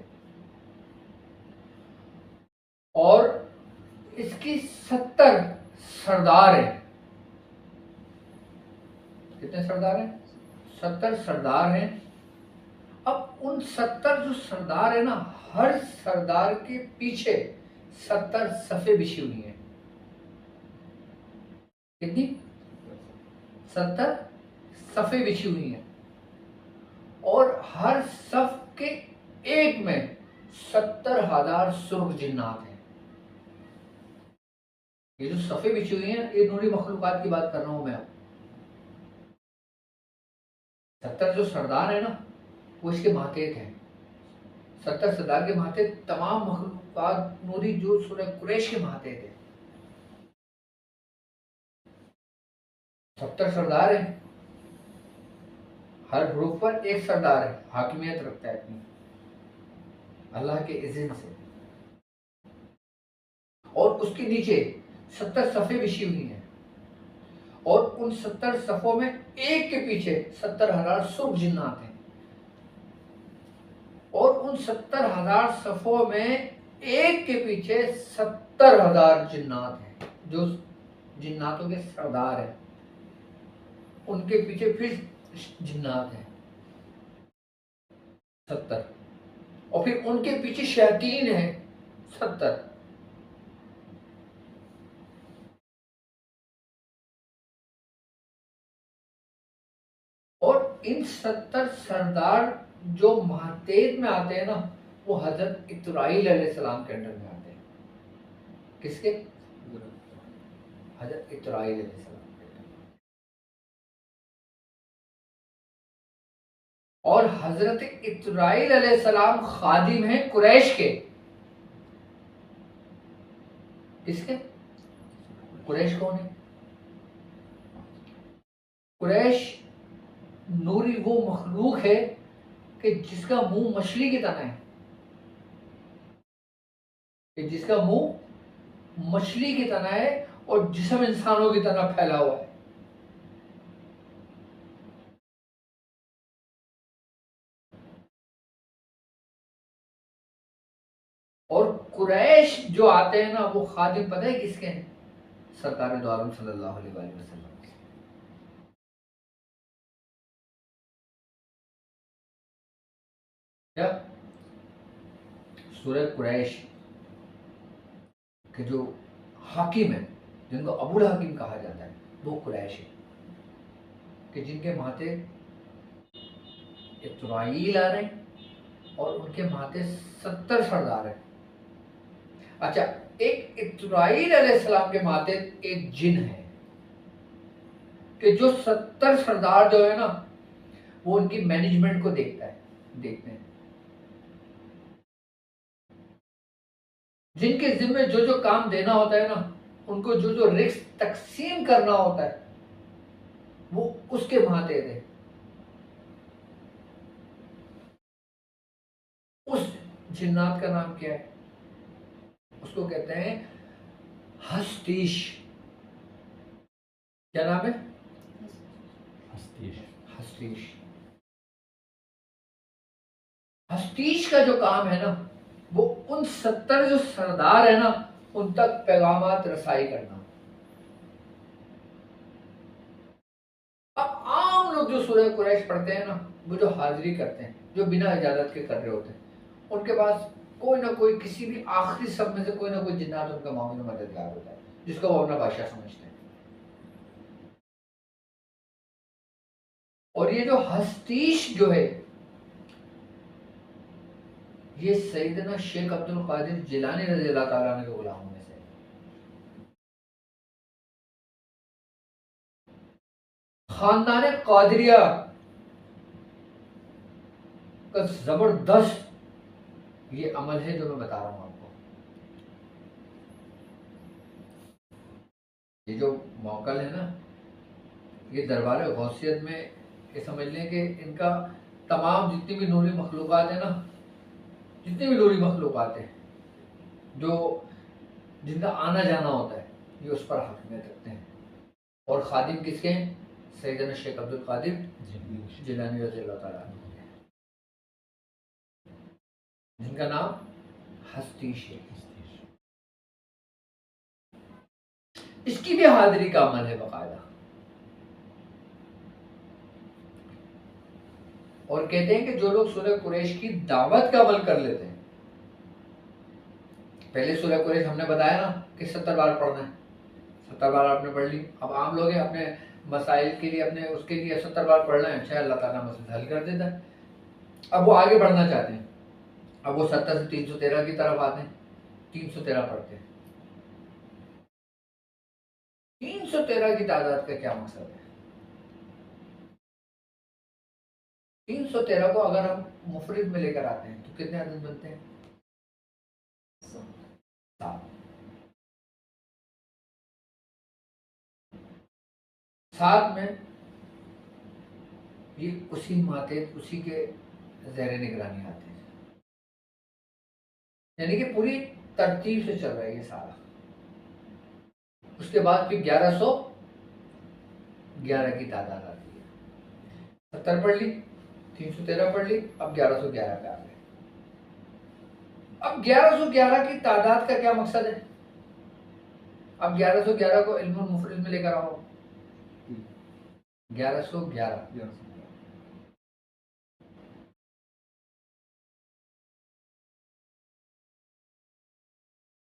और इसकी 70 सरदार है। कितने सरदार हैं? 70 सरदार हैं। अब उन 70 जो सरदार है ना, हर सरदार के पीछे 70 सफ़े बिछी हुई हैं। कितनी? 70 सफ़े बिछी हुई हैं, और हर सफ के एक में 70,000 सुर्ख जिन्नात हैं। ये जो सफ़े बिछी हुई हैं, ये नूरी मखलूकात की बात कर रहा हूं मैं। 70 जो सरदार है ना, वो इसके मातेहत हैं। 70 सरदार के मातेहत तमाम मखलूकात नूरी जो सूरह कुरैश के मातेहत है। 70 सरदार है, हर ग्रुप पर एक सरदार है, हाकिमियत रखता है अपनी अल्लाह के इज़्न से, और उसके नीचे 70 सफ़े बिछी हुई हैं, और उन 70 सफ़ों में एक के पीछे 70,000 सुर्ख जिन्नात हैं, और उन 70,000 सफ़ों में एक के पीछे 70,000 जिन्नात हैं, जो जिन्नातों के सरदार हैं। उनके पीछे फिर जिन्नात हैं 70, और फिर उनके पीछे शैतान है 70। और इन 70 सरदार जो मातेहत में आते हैं ना, वो हजरत इस्राईल अलैहिस्सलाम के अंडर में आते हैं। किसके? हजरत इस्राईल अलैहिस्सलाम के अंडर। और हजरत इस्राईल अलैहिस्सलाम खादिम हैं कुरैश के। किसके? कुरैश कौन है? कुरैश नूरी वो मखलूक है कि जिसका मुंह मछली की तरह है, कि जिसका मुंह मछली की तरह है और जिस्म इंसानों की तरह फैला हुआ है। और कुरैश जो आते हैं ना, वो खादिम पता है किसके हैं? सरकार दो आलम सल्लल्लाहु अलैहि वसल्लम। क्या सूरह कुरैश के जो हाकिम है, जिनको अबुल हकीम कहा जाता है, वो कुरैश है, कि जिनके माथे इस्राईल आ रहे हैं और उनके माथे 70 सरदार हैं। अच्छा, एक इस्राईल अलैहिस्सलाम के माथे एक जिन है, कि जो 70 सरदार जो है ना, वो उनकी मैनेजमेंट को देखते हैं, जिनके जिम्मे जो जो काम देना होता है ना, उनको जो जो रिस्क तकसीम करना होता है, वो उसके माथे थे। उस जिन्नात का नाम क्या है? उसको कहते हैं हस्तीश। क्या नाम है? हस्तीश। हस्तीश का जो काम है ना, वो उन 70 जो सरदार है ना, उन तक पैगामात रसाई करना। अब आम लोग जो सूरह कुरैश पढ़ते हैं ना, वो जो हाजिरी करते हैं, जो बिना इजाजत के कर रहे होते हैं, उनके पास कोई ना कोई, किसी भी आखिरी सब में से कोई ना कोई जिन्नात उनका मामले में मददगार होता है, जिसको वो अपना बादशाह समझते हैं। और ये जो हस्तीश जो है, ये सैयदना शेख अब्दुल कादिर जिलानी रज़ी अल्लाह ताला अन्हु के गुलामों में से। खानदान कादरिया का जबरदस्त ये अमल है जो मैं बता रहा हूं आपको। ये जो मौकल है ना, ये दरबार गौसियत में, ये समझ लें कि इनका तमाम जितनी भी नूरी मखलूक़ात है ना, जितनी भी नूरी मखलूक़ात है जो जिनका आना जाना होता है, ये उस पर हकमियत रखते हैं। और खादिम किसके हैं? सैयदना शेख अब्दुल कादिर जिलानी रज़ी अल्लाह ताला अन्हु, जिनका नाम हस्तीश है। इसकी भी हाजिरी का अमल है बाकायदा। और कहते हैं कि जो लोग सूरह कुरैश की दावत का अमल कर लेते हैं, पहले सूरह कुरैश हमने बताया ना कि 70 बार पढ़ना है, 70 बार आपने पढ़ ली। अब आम लोग हैं, अपने मसाइल के लिए, अपने उसके लिए 70 बार पढ़ना है, अच्छा अल्लाह ताला मसला हल कर देता है। अब वो आगे बढ़ना चाहते हैं, अब वो 70 से 313 की तरफ आते हैं, 313 पढ़ते हैं। 313 की तादाद का क्या मकसद है? 313 को अगर हम मुफरिद में लेकर आते हैं तो कितने अदद बनते हैं? 7। 7 में ये उसी माते, उसी के ज़ेरे निगरानी आते हैं, यानी कि पूरी तरतीब से चल रहा है ये सारा। उसके बाद फिर 1111 की तादाद आती है। 70 पढ़ ली, 313 पढ़ ली, अब 1111 पे आ गए। अब 1111 की तादाद का क्या मकसद है? अब 1111 को इल्मुल मुफरिद में लेकर आओ। 1111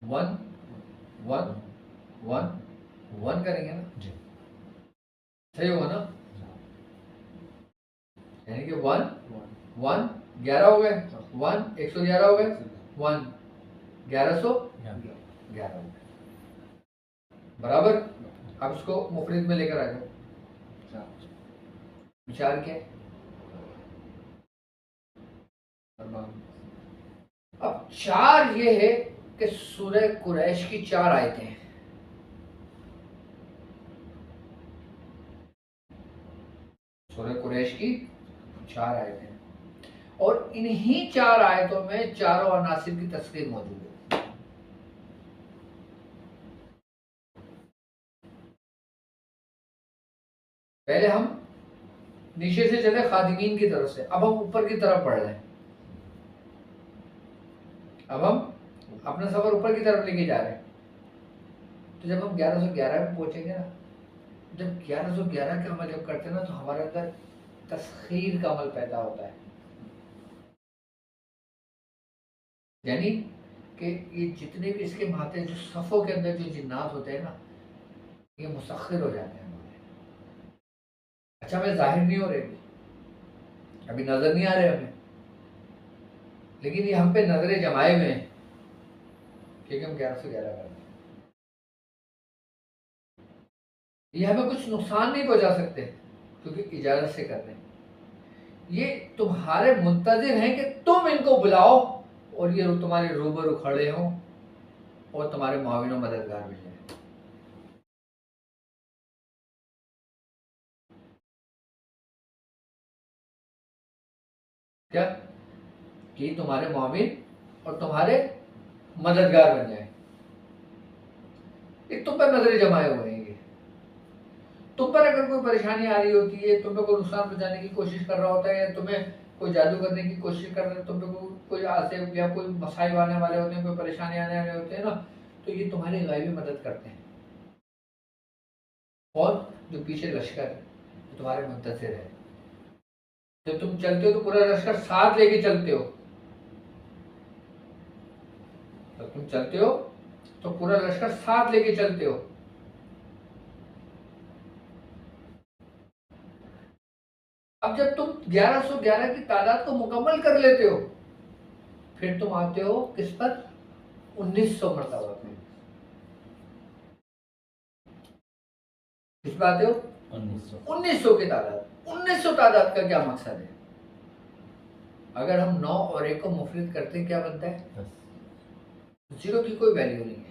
1 1 1 1 करेंगे ना जी, सही होगा ना? यानी कि 1 1 11 हो गए, 1 111 हो गए, 1 1111 हो गए, बराबर। अब इसको मुफरिद में लेकर आ जाओ। विचार क्या है? अब 4 ये है कि सूरह कुरैश की 4 आयतें हैं। सूरह कुरैश की 4 आयतें हैं और इन्हीं 4 आयतों में चारों अनासिर की तस्वीर मौजूद है। पहले हम नीचे से चले खादिमीन की तरफ से, अब हम ऊपर की तरफ बढ़ रहे हैं। अब हम अपना सफर ऊपर की तरफ लेके जा रहे हैं। तो जब हम 1111 में पहुंचेंगे ना, जब 1111 का अमल जब करते हैं ना, तो हमारे अंदर तस्खीर का अमल पैदा होता है। यानी कि ये जितने भी इसके माते जो सफ़ों के अंदर जो जिन्नात होते हैं ना, ये मुसख्खिर हो जाते हैं हमारे। अच्छा, हमें जाहिर नहीं हो रहे, अभी नजर नहीं आ रहे हमें, लेकिन ये हम पे नजरें जमाए हुए हैं क्योंकि हम 1111 करते हैं। ये हमें कुछ नुकसान नहीं पहुंचा सकते क्योंकि इजाजत से कर रहे हैं। ये तुम्हारे मुंतजिर हैं कि तुम इनको बुलाओ और ये तुम्हारे रूबरू खड़े हों और तुम्हारे मुआविन और मददगार भी हैं। क्या कि तुम्हारे मुआविन और तुम्हारे मददगार बन जाए। तुम पर नजरें जमाए हुए हैं। ये तुम पर अगर कोई परेशानी आ रही होती है, तुम पे कोई नुकसान पहुंचाने की कोशिश कर रहा होता है, या तुम्हें कोई जादू करने की कोशिश कर रहा है, तुम पे कोई आसिफ या कोई मसाइब आने वाले होते हैं, कोई परेशानी आने वाले होते हैं ना, तो ये तुम्हारी गायबी मदद करते हैं। और जो पीछे लश्कर है तो तुम्हारे मुंतजिर है। जब तुम चलते हो तो पूरा लश्कर साथ लेके चलते हो। जब तुम चलते हो तो पूरा लश्कर साथ लेके चलते हो। अब जब तुम 1111 की तादाद को मुकम्मल कर लेते हो, फिर तुम आते हो किस पर? 1900 मरतबा पे। किस पर आते हो? 1900 की तादाद। 1900 तादाद का क्या मकसद है? अगर हम 9 और 1 को मुफरिद करते हैं, क्या बनता है? 0 की कोई वैल्यू नहीं है।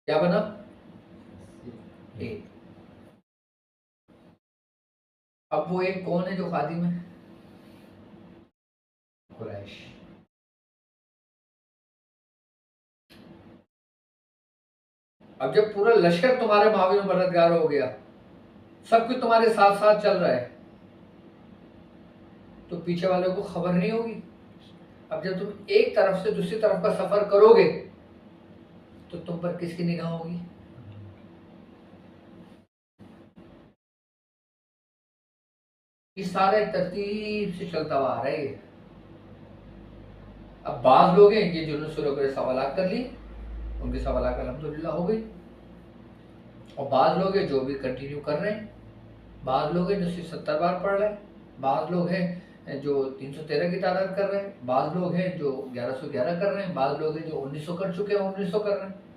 क्या बना? 1। अब वो एक कौन है जो खादिम है? कुरैश। अब जब पूरा लश्कर तुम्हारे माविन मददगार हो गया, सब कुछ तुम्हारे साथ साथ चल रहा है, तो पीछे वालों को खबर नहीं होगी। अब जब तुम एक तरफ से दूसरी तरफ का सफर करोगे तो तुम पर किसकी निगाह होगी? ये सारा एक तरतीब से चलता हुआ आ रहा है। अब बाज लोग हैं कि जिन्होंने शुरू करे सवालात कर लिए, उनके सवालात अल्हम्दुलिल्लाह हो गई, और बाज लोग हैं जो भी कंटिन्यू कर रहे हैं, बाज लोग हैं जो सिर्फ 70 बार पढ़ रहे हैं, बाज लोग हैं जो 313 की तादाद कर रहे हैं, बाज लोग हैं जो 1111 कर रहे हैं, बाज लोग हैं जो 1900 कर चुके हैं, 1900 कर रहे हैं।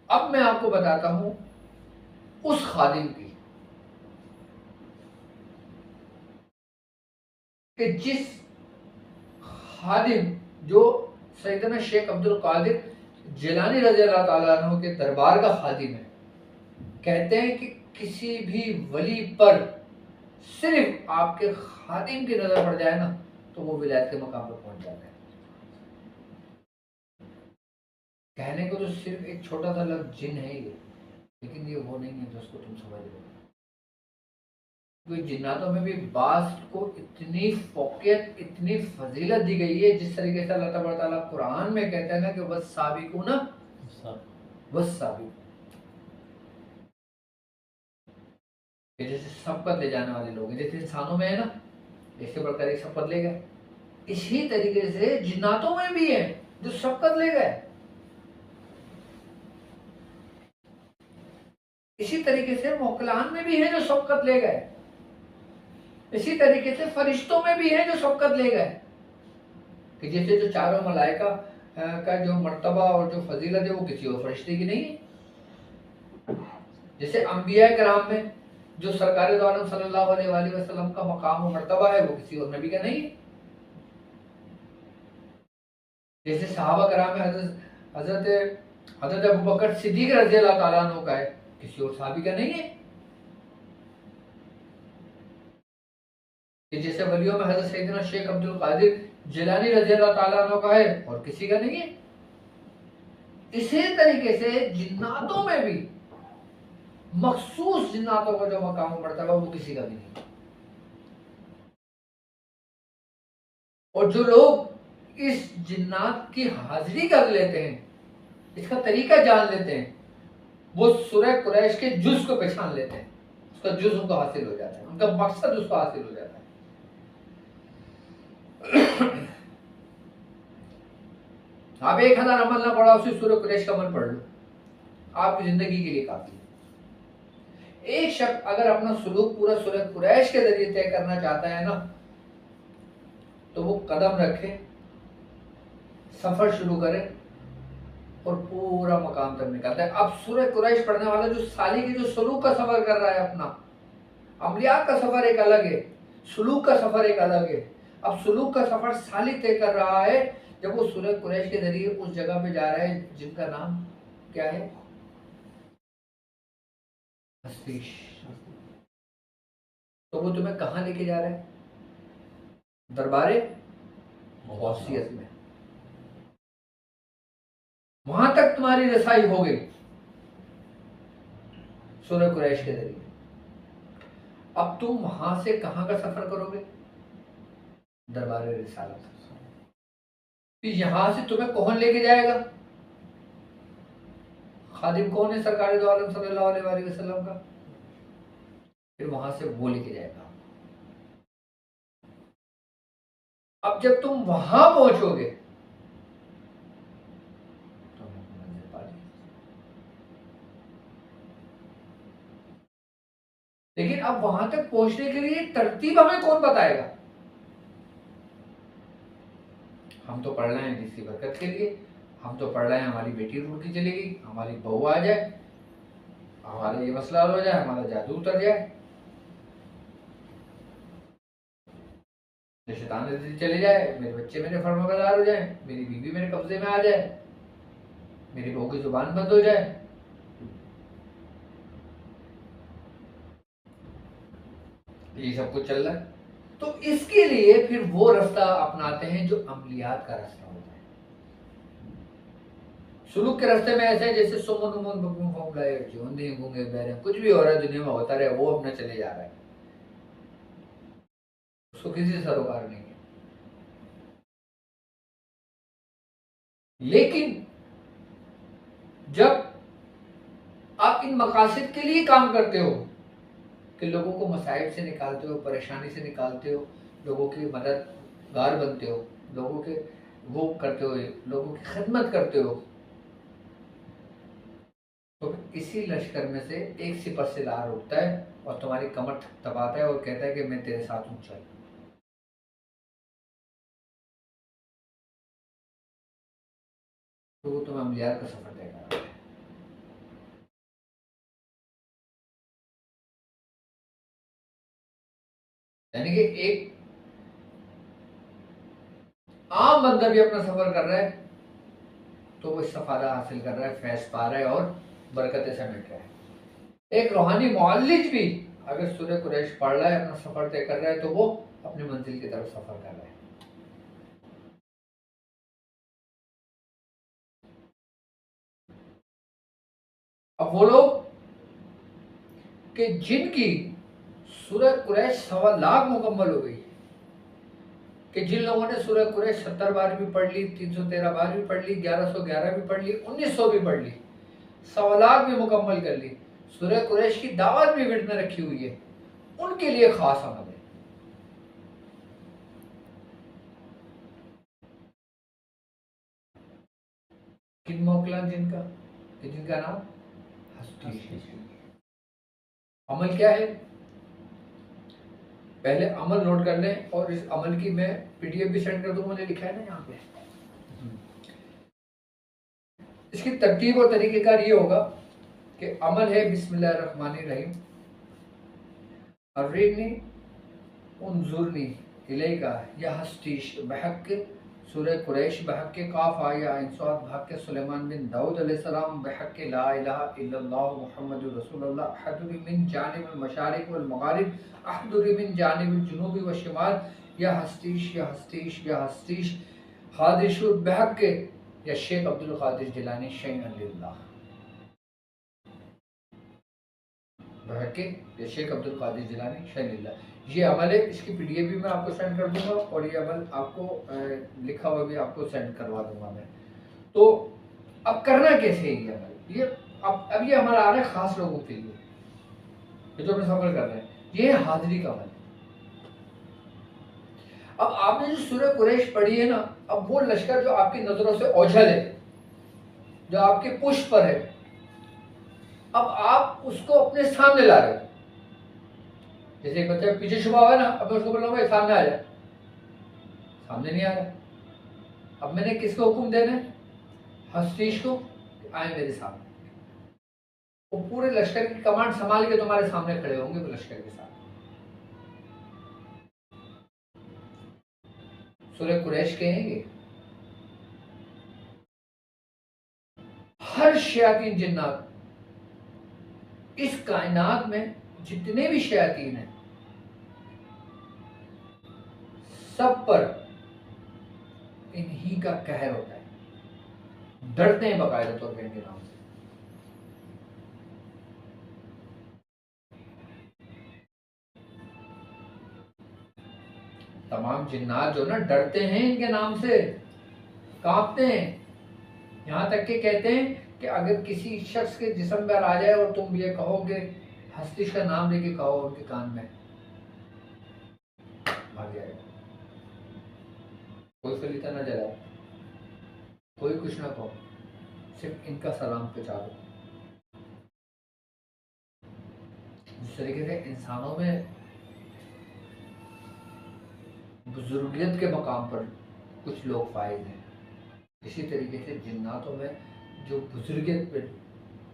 अब मैं आपको बताता हूं उस खादिम की कि जिस खादिम जो सैयदना शेख अब्दुल कादिर जिलानी रज़ी अल्लाह ताला अन्हु के दरबार का खादिम है। कहते हैं कि किसी भी वली पर सिर्फ आपके खादिम की नजर पड़ जाए ना, तो वो विलायत के मकाम पर पहुंच जाता है। कहने को तो सिर्फ एक छोटा सा लफ्ज जिन है ये, लेकिन ये वो नहीं है जो उसको तुम समझ रहे हो। जिन्नातों में भी बास को इतनी फोकियत, इतनी फजीलत दी गई है, जिस तरीके से अल्लाह तबारक तआला कुरान में कहता है ना कि बस साबिकूना बस साबिक, जैसे सबकत ले जाने वाले लोग हैं, जैसे इंसानों में है ना, इसके बढ़कर एक सबकत ले गए, इसी तरीके से जिन्नातों में भी है जो सबकत ले गए। इसी तरीके से मोकलान में भी है जो सबकत ले गए। इसी तरीके से फरिश्तों में भी है जो सबकत ले गए, कि जैसे जो चारों मलाइका का जो मर्तबा और जो फजीलत है वो किसी और फरिश्ते की नहीं है। जैसे अंबिया कराम में जो सरकार दो आलम सल्लल्लाहु अलैहि वसल्लम का मकाम और मर्तबा है वो किसी और नबी का नहीं है। जैसे सहाबा कराम में हजरत हज़रत अबू बकर सिद्दीक रज़ियल्लाहु ताला अन्हु का है, किसी और सहाबी का नहीं है। कि जैसे वलियों में हज़रत सैयदना शेख अब्दुल कादिर जिलानी रज़ियल्लाहु ताला अन्हु का है और किसी का नहीं है। इसी तरीके से जिन्नातों में भी मखसूस जिन्नातों का जो मकाम मर्तबा वो किसी का भी नहीं। और जो लोग इस जिन्नात की हाजिरी कर लेते हैं, इसका तरीका जान लेते हैं, वो सूरह कुरैश के जुज़ को पहचान लेते हैं, उसका जुज़ उनको हासिल हो जाता है, उनका मकसद उसको हासिल हो जाता है। आप 1000 अमल ना पढ़ा, उसी सूरह कुरैश का अमल पढ़ लो, आपकी जिंदगी के लिए काफी है। एक शख्स अगर अपना सुलूक पूरा सूरह कुरैश के जरिए तय करना चाहता है ना, तो वो कदम रखे, सफर शुरू करे और पूरा मकाम तक निकलता है। अब सूरह कुरैश पढ़ने वाला जो साली की जो सुलूक का सफर कर रहा है, अपना अमलियात का सफर एक अलग है, सुलूक का सफर एक अलग है। अब सुलूक का सफर साली तय कर रहा है जब वो सूरह कुरैश के जरिए उस जगह पे जा रहा है जिनका नाम क्या है, हस्तीश। तो वो तुम्हें कहां लेके जा रहा है? दरबारे गौसियत में, वहां तक तुम्हारी रसाई हो गई सूरह कुरैश के जरिए। अब तुम वहां से कहां का सफर करोगे? दरबारे रिसालत। फिर यहां से तुम्हें कौन लेके जाएगा? खादिम कौन है? सरकार दो आलम सल्लल्लाहु अलैहि वसल्लम का। फिर वहां से वो लेके जाएगा। अब जब तुम वहां पहुंचोगे तो मंजिल पा ली। लेकिन अब वहां तक पहुंचने के लिए तरतीब हमें कौन बताएगा? हम तो पढ़ रहे हैं जिसकी बरकत के लिए, हम तो पढ़ रहे हैं हमारी बेटी रूठ की चलेगी, हमारी बहू आ जाए, हमारा ये मसला हल हो जाए, हमारा जादू उतर जाए, शैतान चले जाए, मेरे बच्चे मेरे फर्माबरदार हो जाए, मेरी बीवी मेरे कब्जे में आ जाए, मेरी बहू की जुबान बंद हो जाए। ये सब कुछ चल रहा है। तो इसके लिए फिर वो रास्ता अपनाते हैं जो अमलियात का रास्ता होता है। सुलूक के रास्ते में ऐसे है जैसे सुमन उमन बकूम फॉर्मूला, जीवन नहीं गूंगे बहरे, कुछ भी हो रहा है दुनिया में होता रहे, वो अपने चले जा रहा है, उसको किसी से सरोकार नहीं है। लेकिन जब आप इन मकासद के लिए काम करते हो कि लोगों को मसाइब से निकालते हो, परेशानी से निकालते हो, लोगों की मददगार बनते हो, लोगों के वो करते हो, लोगों की खिदमत करते हो, तो इसी लश्कर में से एक सिपहसालार उठता है और तुम्हारी कमर थपथपाता है और कहता है कि मैं तेरे साथ हूं, चल। तो वो तुम्हें अमलियात का सफर तय करा है। यानी कि एक आम बंदा भी अपना सफर कर रहा है तो वो इस्तिफादा हासिल कर रहा है, फैज पा रहा है और बरकतें समेट रहा है। एक रूहानी मुअल्लिज भी अगर सूरह कुरैश पढ़ रहा है, अपना सफर तय कर रहा है, तो वो अपनी मंजिल की तरफ सफर कर रहा है। अब वो लोग कि जिनकी सूरह कुरैश 1.25 लाख मुकम्मल हो गई, कि जिन लोगों ने सूरह कुरैश 70 बार भी पढ़ ली, 313 बार भी पढ़ ली, 1111 भी पढ़ ली, 1900 भी पढ़ ली, 1.25 लाख भी मुकम्मल कर ली, सूरह कुरैश की दावत भी विर्द में रखी हुई है, उनके लिए खास अमल है। किन मोकला जिनका नाम हस्तीश। अमल क्या है? पहले अमल नोट कर लें और इस अमल की मैं पीडीएफ भी सेंड कर दूंगा, मैंने लिखा है ना यहाँ पे। इसकी तरतीब और तरीकेकार ये होगा कि अमल है बिस्मिल्लाहिर्रहमानिर्रहीम, अर्रिनी उन्जुरनी इलैका या हस्तीश बहक सूरह कुरैश बहक के काफ आया इंसात भाग के सुलेमान बिन दाऊद अलैहिस्सलाम बहक के ला इलाहा इल्लल्लाह मुहम्मदुर रसूलुल्लाह अहदुर मिन जानिबिल मशारिक वल मगारिब अहदुर मिन जानिबिल जुनूबी व शिमाल या हस्तीश या हस्तीश या हस्तीश हादिशुर बहक के या शेख अब्दुल कादिर जिलानी शैअन लिल्लाह बहक के या शेख अब्दुल कादिर जिलानी शैअन लिल्लाह। ये अमल है, इसकी पीडीएफ भी मैं आपको सेंड कर दूंगा और ये अमल आपको लिखा हुआ भी आपको सेंड करवा दूंगा मैं। तो अब करना कैसे है ये अमल? ये अब ये अमल आ रहा है खास लोगों के लिए, ये जो अपने सफर कर रहे हैं, ये है हाजिरी का अमल। अब आपने जो सूरह कुरैश पढ़ी है ना, अब वो लश्कर जो आपकी नजरों से ओझल है, जो आपके पुष्प पर है, अब आप उसको अपने सामने ला रहे हो। जैसे एक बच्चा पीछे छुपा हुआ है ना, अब मैं उसको बोल रहा हूँ सामने आ जाए, सामने नहीं आ रहा। अब मैंने किसको हुक्म देना है? हस्तीश को, आए मेरे सामने। वो पूरे लश्कर की कमांड संभाल के तुम्हारे सामने खड़े होंगे वो लश्कर के साथ। सूरह कुरैश कहेंगे हर शयातीन जिन्नात, इस कायनात में जितने भी शयातीन हैं सब पर इन्हीं का कहर होता है, डरते हैं बाकायदा तौर पर इनके नाम से। तमाम जिन्नात जो ना डरते हैं इनके नाम से, कांपते हैं। यहां तक के कहते हैं कि अगर किसी शख्स के जिस्म पर आ जाए और तुम ये कहोगे, हस्तीश का नाम लेके कहो उनके कान में, भाग जाएगा। कोई फलीता ना जलाओ, कोई कुछ ना कहो, सिर्फ इनका सलाम पहुंचा दो। जिस तरीके से इंसानों में बुजुर्गियत के मकाम पर कुछ लोग फायद हैं, इसी तरीके से जिन्नातों में जो बुजुर्गियत पे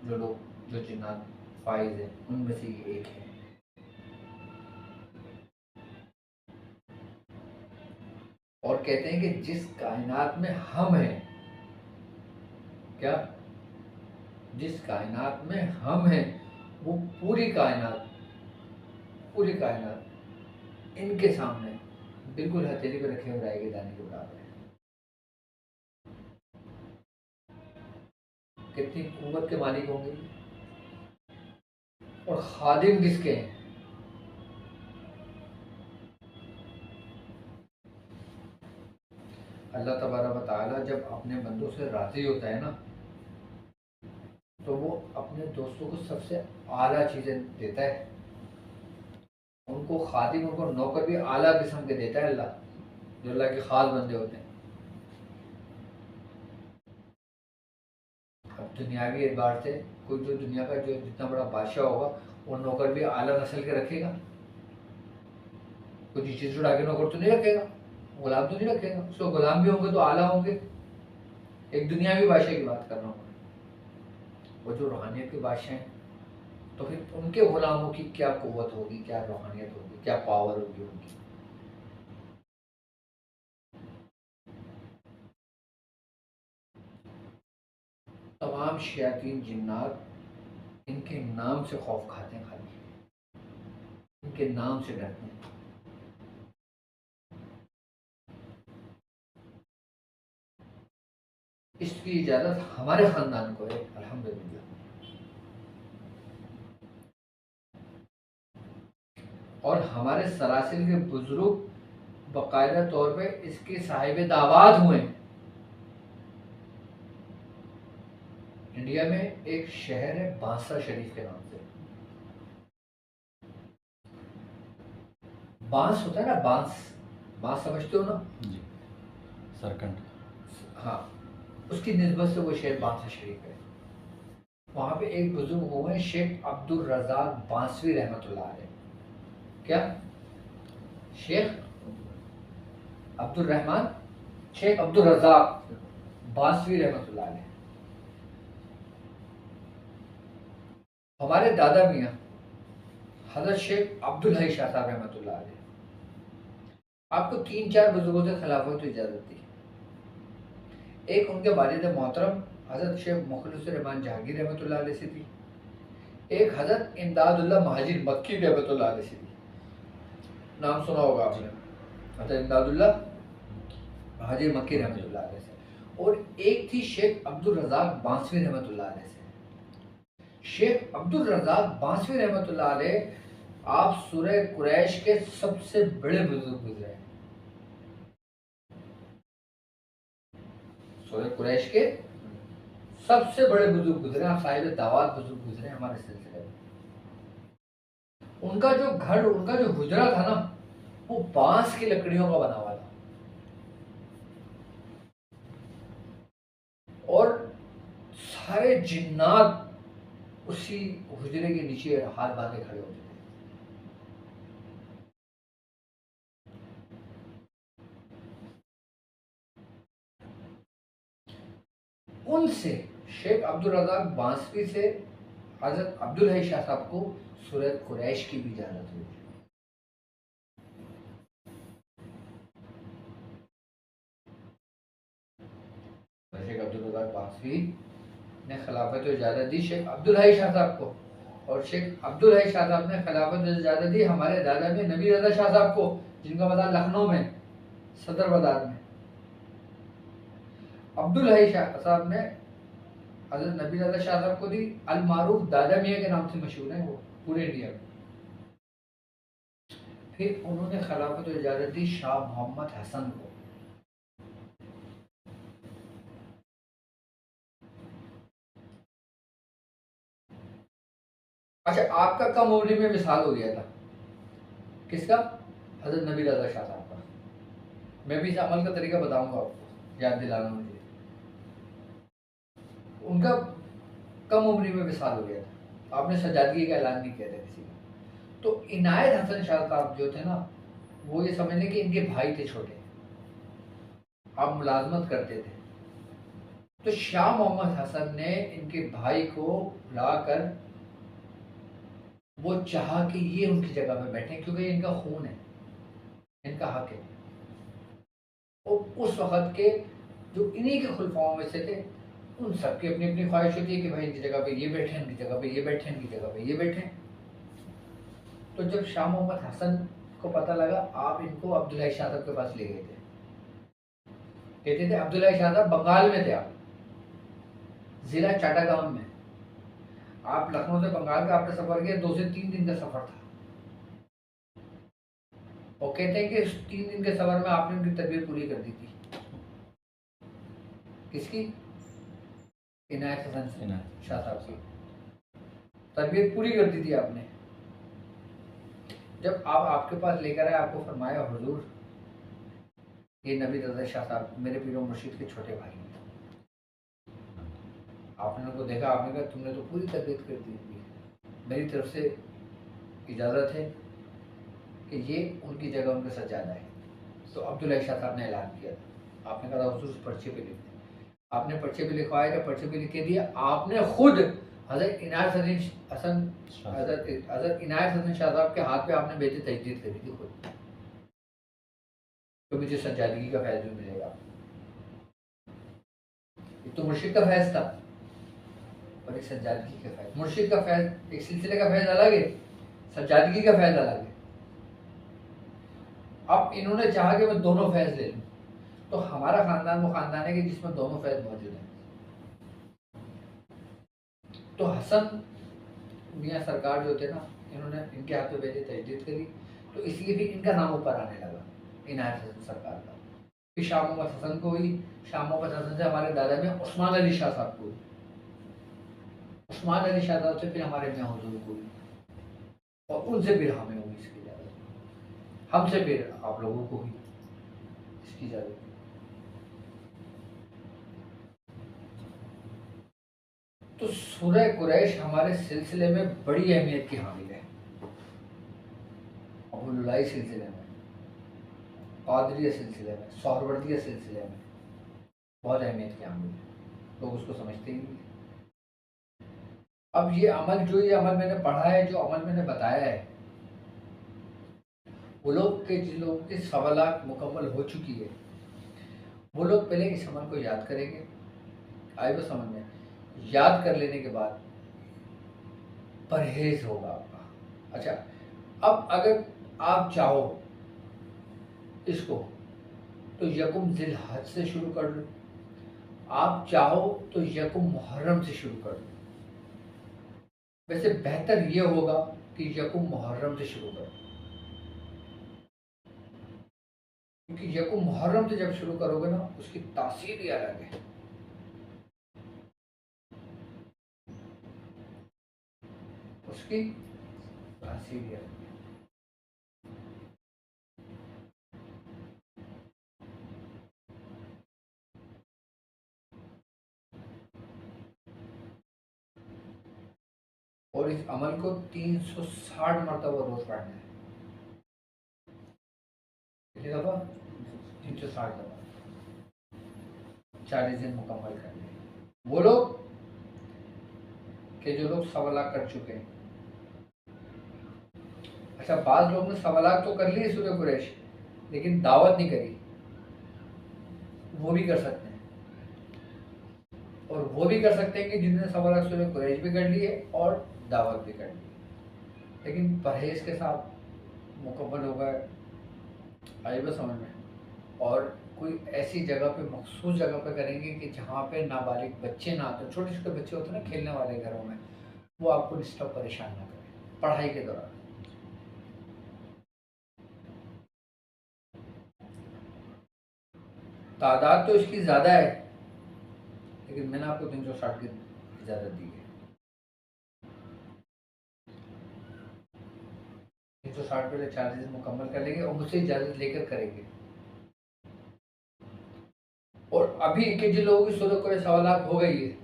जो लोग, जो जिन्नात फायद हैं, उनमें से ये एक है। और कहते हैं कि जिस कायनात में हम हैं, क्या जिस कायनात में हम हैं वो पूरी कायनात इनके सामने बिल्कुल हथेली पे रखे हुए रहेगी, दाने के बराबर है। कितनी कुव्वत के मालिक होंगे। और खादिम किसके हैं? अल्लाह तबारक व तआला जब अपने बंदों से राजी होता है ना, तो वो अपने दोस्तों को सबसे आला चीजें देता है। उनको खादिम, उनको नौकर भी आला किस्म के देता है अल्लाह, जो अल्लाह के खास बंदे होते हैं। अब दुनियावी एतबार से कोई जो दुनिया का जो जितना बड़ा बादशाह होगा, वो नौकर भी आला नस्ल के रखेगा। कोई नीचे से उड़ा के नौकर तो नहीं रखेगा, गुलाम तो नहीं रखेगा। उसको गुलाम भी होंगे तो आला होंगे। एक दुनियावी बादशाह की बात कर रहा हूँ। वो जो रूहानियत के बादशाह हैं, तो फिर उनके गुलामों की क्या कुव्वत होगी, क्या रूहानियत होगी, क्या पावर होगी उनकी। तमाम शयातीन जिन्नात इनके नाम से खौफ खाते हैं, खाली इनके नाम से डरते हैं। इसकी इजाजत हमारे खानदान को है, अल्हम्दुलिल्लाह। और हमारे सरासिल के बुजुर्ग बाकायदा तौर पे इसके साहिब दावाद हुए। इंडिया में एक शहर है बांसरा शरीफ के नाम से। बांस होता है ना, बांस समझते हो ना जी, सरकंड। हाँ, उसकी निस्बत से वो शहर बांसरा शरीफ है। वहां पे एक बुजुर्ग हुए शेख अब्दुल रज़ाक बांसवी रहमतुल्लाह अलैह। क्या? शेख अब्दुल रहमान शेख अब्दुल रज़ाक बांसवी रहमतुल्लाह अलैह। हमारे दादा मियाँ हजरत शेख अब्दुल हई शाह रहमतुल्लाह अलैह। आपको 3-4 बुजुर्गों से खिलाफत की इजाजत थी। एक उनके वालिद मोहतरम हज़रत शेख मुखलिस रहमान जहांगीर रहमतुल्लाह अलैह से थी, एक हज़रत इमदादुल्लाह महाजिर मक्की रहमतुल्लाह अलैह से थी, नाम सुना होगा आपने, हज़रत इमदादुल्लाह महाजिर मक्की रहमतुल्लाह अलैह से, और एक थी शेख अब्दुल रज़ाक बांसवी रहमतुल्लाह अलैह से। शेख अब्दुल रज़ाक बांसवी रहमतुल्लाह अलैह आप सूरह कुरैश के सबसे बड़े बुजुर्ग गुजरे हैं। सूरह कुरैश के सबसे बड़े बुजुर्ग गुजरे, आप साहिब दावात बुजुर्ग गुजरे हमारे सिलसिले में। उनका जो घर, उनका जो हुजरा था ना, वो बांस की लकड़ियों का बना हुआ था, और सारे जिन्नात उसी हुजरे के नीचे हाथ बांधे खड़े होते थे। उनसे शेख अब्दुल रज़ाक बांसवी से हजरत अब्दुल हई शाह साहब को सूरह कुरैश की भी इजाजत हुई। शेख अब्दुल रज़ाक बांसवी ने खिलाफत इजाजत दी शेख अब्दुल हई शाह साहब को, और शेख अब्दुल हई शाह साहब ने खिलाफत इजाजत दी हमारे दादा में नबी रज़ा शाह साहब को, जिनका मदार लखनऊ में सदर बाजार में। अब्दुल हई शाह साहब ने हजरत नबी रज़ा शाह साहब को दी, अल मारूफ दादा मियाँ के नाम से मशहूर है वो पूरे इंडिया में। फिर उन्होंने खिलाफत इजाजत दी शाह मोहम्मद हसन को। अच्छा, आपका कम उम्र में विसाल हो गया था, किसका? हजरत नबी रज़ा शाह साहब का। मैं भी इस अमल का तरीका बताऊंगा आपको, याद दिलाना मुझे। उनका कम उम्र में विसाल हो गया था, आपने सजादगी का ऐलान नहीं किया था किसी का। तो इनायत हसन शाह साहब जो थे ना, वो ये समझ लें कि इनके भाई थे छोटे, आप मुलाजमत करते थे। तो शाह मोहम्मद हसन ने इनके भाई को बुलाकर वो चाहा कि ये उनकी जगह पे बैठे, क्योंकि ये इनका खून है, इनका हक है। और उस वक्त के जो इन्हीं के खुलफाओं में से थे, उन सबकी अपनी अपनी ख्वाहिश होती है कि भाई इनकी जगह पे ये बैठे, इनकी जगह पे ये बैठे, इनकी जगह पे ये बैठे। तो जब शाह मोहम्मद हसन को पता लगा, आप इनको अब्दुल्ला शाह साहब के पास ले गए थे। कहते थे अब्दुल्ला शाह साहब बंगाल में थे, आप जिला चाटागांव में, आप लखनऊ से बंगाल का आपने सफर किया, 2 से 3 दिन का सफर था। और कहते हैं कि उस 3 दिन के सफर में आपने उनकी तबीयत पूरी कर दी थी। किसकी? इनायत हसन शाह साहब की तबीयत पूरी कर दी थी आपने। जब आप आपके पास लेकर आए, आपको फरमाया हुजूर ये नबी रज़ा शाह साहब मेरे पीर मुर्शिद के छोटे भाई हैं। आपने उनको देखा, आपने कहा तुमने तो पूरी तबीयत कर दी थी, मेरी तरफ से इजाज़त है कि ये उनकी जगह उनके सज्जादा है। तो अब्दुल्ला शाह साहब ने ऐलान किया था, आपने कहा हुजूर पर्चे पे लिख, आपने पर्चे पे लिखवाया, जब पर्चे पे लिख के दिया, आपने खुद हजरत इनायत हसन शाह साहब के हाथ पे आपने बेटे तजदीद करी थी खुद, तो मुझे सज्जादगी का फैज़ भी मिलेगा। एक तो मुर्शिद का फैज़ था और एक सज्जादगी का फैज़। मुर्शिद का फैज़, एक सिलसिले का फैज़ अलग है, सज्जादगी का फैज़ अलग है। अब इन्होंने चाहा कि मैं दोनों फैज़ ले लूँ, तो हमारा खानदान वो खानदान है कि जिसमें दोनों फैज़ मौजूद हैं। तो हसन मियाँ सरकार जो थे ना, इन्होंने इनके हाथ में बेटे तजदीद करी, तो इसलिए भी इनका नाम ऊपर आने लगा, इनायत हसन सरकार का। फिर शाह मोहम्मद हसन को हुई, शाह मोहम्मद हसन से हमारे दादा में उस्मान अली शाह साहब को हुई, उस्मान अली शाह साहब से फिर हमारे मियाँ हुजूर को हुई, और उनसे फिर हमें हुई इसकी इजाज़त, हमसे फिर आप लोगों को हुई इसकी इजाज़त। तो सूरह कुरैश हमारे सिलसिले में बड़ी अहमियत की हामिल है। अबुलुलाई सिलसिले में, कादरिया सिलसिले में, सोहरवर्दिया सिलसिले में बहुत अहमियत की हामिल है, लोग उसको समझते ही नहीं। अब ये अमल मैंने पढ़ा है, जो अमल मैंने बताया है, वो लोग के जिन लोगों की 1.25 लाख मुकम्मल हो चुकी है, वो लोग पहले इस अमल को याद करेंगे, आए वो समझ में, याद कर लेने के बाद परहेज होगा आपका। अच्छा, अब अगर आप चाहो इसको तो यकुम जिल हज से शुरू कर लो, आप चाहो तो यकुम मुहर्रम से शुरू कर लो। वैसे बेहतर ये होगा कि यकुम मुहर्रम से शुरू करो, क्योंकि यकुम मुहर्रम से जब शुरू करोगे ना उसकी तासीर ही अलग है। उसकी तासीर ही अलग है। और इस अमल को 360 मरतबा रोज पढ़ना है। कितनी दफा? 360 दफा, 40 दिन मुकम्मल करने हैं। वो लोग कि जो लोग 1.25 लाख कर चुके हैं। अच्छा, बाद लोग ने 1.25 लाख तो कर लिए सूर्य कुरैश, लेकिन दावत नहीं करी, वो भी कर सकते हैं। और वो भी कर सकते हैं कि जिन्होंने 1.25 लाख सूर्य कुरैश भी कर लिए और दावत भी कर ली, लेकिन परहेज के साथ मुकम्मल होगा। आई बस समझ में। और कोई ऐसी जगह पे, मखसूस जगह पे करेंगे कि जहाँ पे नाबालिग बच्चे ना आते, छोटे छोटे बच्चे होते हैं ना खेलने वाले घरों में, वो आपको डिस्टर्ब परेशान ना करें पढ़ाई के दौरान। तादाद तो इसकी ज़्यादा है, लेकिन मैंने आपको 360 की इजाज़त दी है। 360 पे 40 दिन मुकम्मल कर लेंगे और मुझसे इजाज़त लेकर करेंगे। और अभी के जिन लोगों की सूरत को 1.25 लाख हो गई है,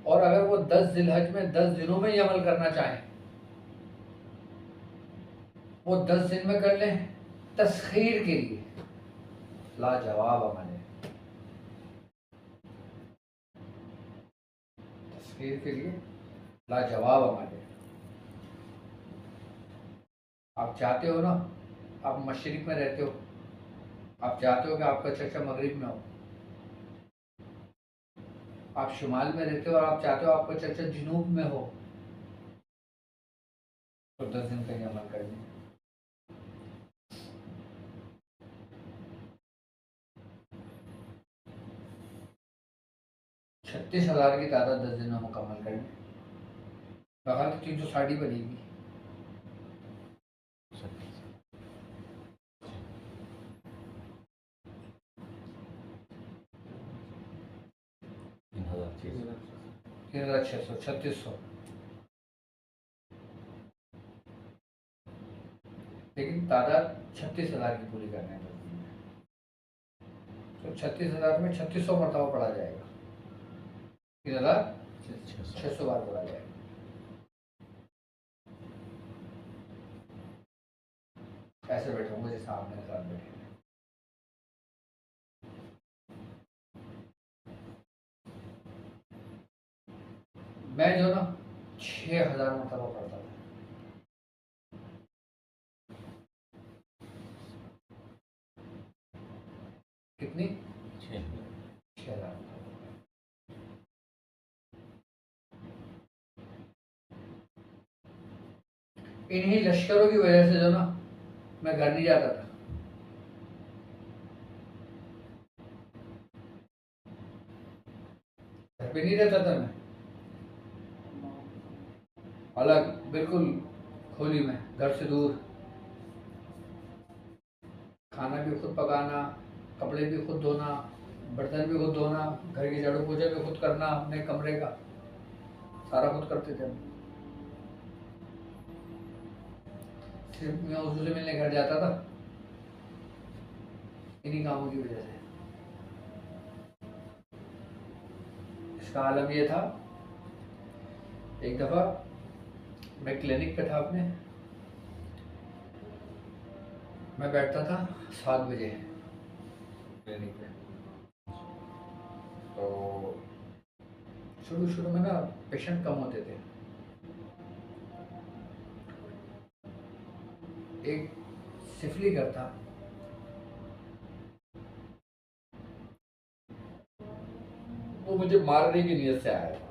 और अगर वो 10 जिलहज में 10 दिनों में ही अमल करना चाहें, वो 10 दिन में कर लें। तस्खीर के लिए लाजवाब अमल है। तस्खीर के लिए लाजवाब अमल है। आप चाहते हो ना, आप मशरिक में रहते हो, आप चाहते हो कि आपका चचा मगरिब में हो, आप शुमाल में रहते हो और आप चाहते हो आपका चचा जुनूब में हो, तो 10 दिन का ही अमल कर लें। छत्तीस हजार की तादाद 10 दिन में मुकम्मल कर लें, बगैर तो 360 बनेगी। तीन हजार 600, 3600। लेकिन तादाद 36,000 की पूरी करने है, तो 36,000 में 3600 मरतबा पढ़ा जाएगा, 3,600 बार पढ़ा जाएगा। ऐसे बैठूंगा जैसे आप मेरे साथ बैठे। मैं जो ना 6,000 मरतबा पढ़ता था। कितनी? 6,000। इन्हीं लश्करों की वजह से जो ना मैं घर नहीं जाता था। घर पे नहीं रहता था मैं, अलग बिल्कुल खोली में, घर से दूर। खाना भी खुद पकाना, कपड़े भी खुद धोना, बर्तन भी खुद धोना, घर की झाड़ू पोछा भी खुद करना, अपने कमरे का सारा खुद करते थे हम। सिर्फ मैं उससे मिलने घर जाता था इन्हीं कामों की वजह से। इसका आलम ये था, एक दफ़ा मैं क्लिनिक पे था अपने, मैं बैठता था 7 बजे क्लिनिक पे। तो शुरू शुरू में ना पेशेंट कम होते थे। एक सिफली घर था, मुझे मारने की नीयत से आया था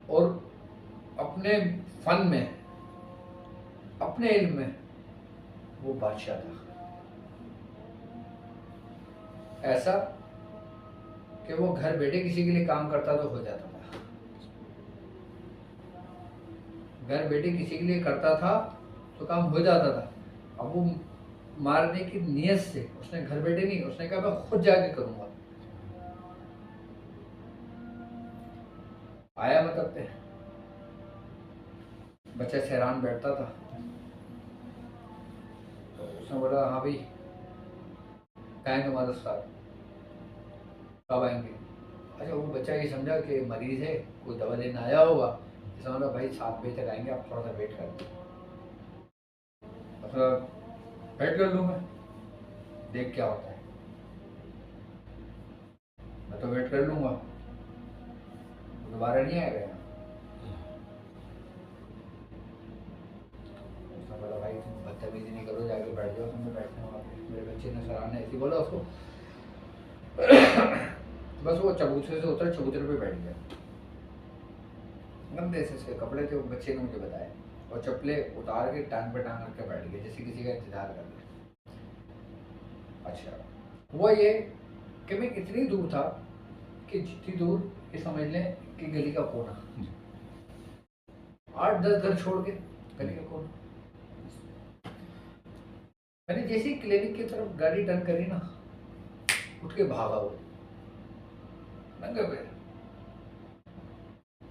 और अपने फन में, अपने इल्म में वो बादशाह था। ऐसा कि वो घर बैठे किसी के लिए काम करता तो हो जाता था, घर बैठे किसी के लिए करता था तो काम हो जाता था। अब वो मारने की नीयत से उसने घर बैठे नहीं, उसने कहा मैं खुद जाके करूंगा। आया मतलब पे बच्चा सहरान बैठता था तो उसने बोला हाँ भाई कहाँ है तुम्हारा उस्ताद, कब आएंगे? अच्छा वो बच्चा ये समझा कि मरीज है, कोई दवा लेने आया होगा, इसने बोला भाई 7 बजे तक आएंगे, आप थोड़ा सा वेट कर दो। मतलब वेट कर लूँ मैं, देख क्या होता है, मैं तो वेट कर लूँगा, दोबारा नहीं आएगा यहाँ। उसने बोला भाई तुम बदतमीजी नहीं करो, जाके बैठ जाओ, तुमने बैठने वहाँ पे। मेरे बच्चे ने सराहना ऐसी बोला उसको बस वो चबूतरे से उतर, चबूतरे पे बैठ गया। गंदे से इसके कपड़े थे, वो बच्चे ने मुझे बताया, और चप्पलें उतार के टांग पे टांग रख के बैठ गए जैसे किसी का इंतजार कर रहे। अच्छा हुआ ये कि मैं इतनी दूर था कि जितनी दूर ये समझ लें कि गली का कोना, 8-10 घर छोड़ के गली का कोना। मैंने जैसे ही क्लिनिक की तरफ गाड़ी टर्न करी ना, उठ के भागा वो नंगे पैर,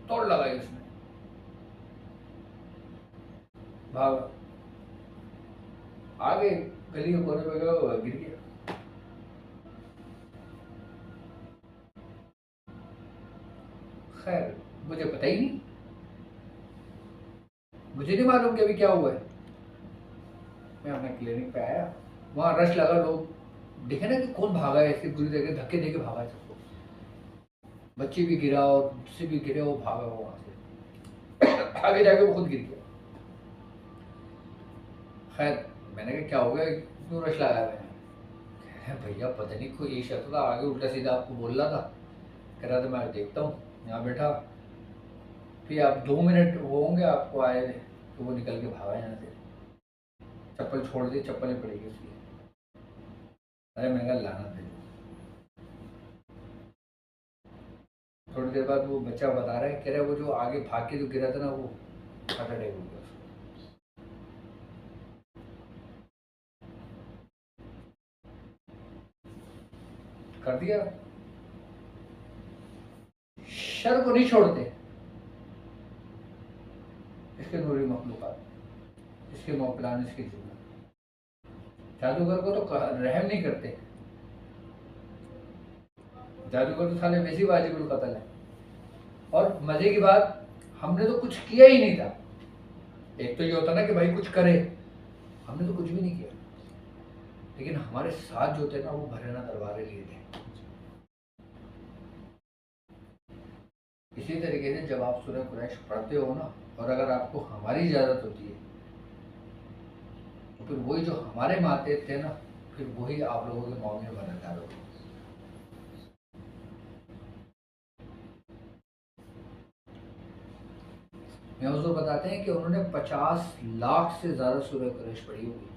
तोड़ लगाई उसने, भागा आगे गली के कोने पे गया, गिर गया। खैर मुझे पता ही नहीं, मुझे नहीं मालूम कि अभी क्या हुआ है। मैं अपने क्लिनिक पे आया, वहां रश लगा, लोग देखे ना कि कौन भागा है, ऐसे बुरी जगह धक्के देके भागा है सबको, बच्चे भी गिरा और दूसरे भी गिरे, वो भागा वहां से आगे जाके वो खुद गिर गया। खैर मैंने कहा क्या हो गया, क्यों रश लगा है? भैया पता नहीं कोई एक शख्स था आगे उल्टा सीधा आपको बोल रहा था, कह रहा था मैं देखता हूँ यहाँ बैठा, फिर आप 2 मिनट वो होंगे आपको आए तो वो निकल के भागा यहाँ से, चप्पल छोड़ दी, चप्पल ही पड़ेगी उसकी। अरे मैंने कहा लाना थे। थोड़ी देर बाद वो बच्चा बता रहा है, कह रहा है वो जो आगे भाग के जो गिरा था ना, वो हार्ट अटैक हो गया उसको। कर दिया। शर को नहीं छोड़ते इसके नूरी मखलूकात, इसके मौकलान, इसकी जुम्मन। जादूगर को तो रहम नहीं करते, जादूगर तो साले वैसी वाजिबुल कत्ल है। और मजे की बात, हमने तो कुछ किया ही नहीं था। एक तो ये होता ना कि भाई कुछ करे, हमने तो कुछ भी नहीं किया, लेकिन हमारे साथ जो थे ना वो भरेना दरबारे लिए थे। इसी तरीके से जब आप सूरह कुरैश पढ़ते हो ना, और अगर आपको हमारी इजाजत होती है तो फिर वही जो हमारे माते थे ना, फिर वही आप लोगों के मोमिन बनने होगा। मैं हुजूर बताते हैं कि उन्होंने 50 लाख से ज्यादा सूरह कुरैश पढ़ी होगी।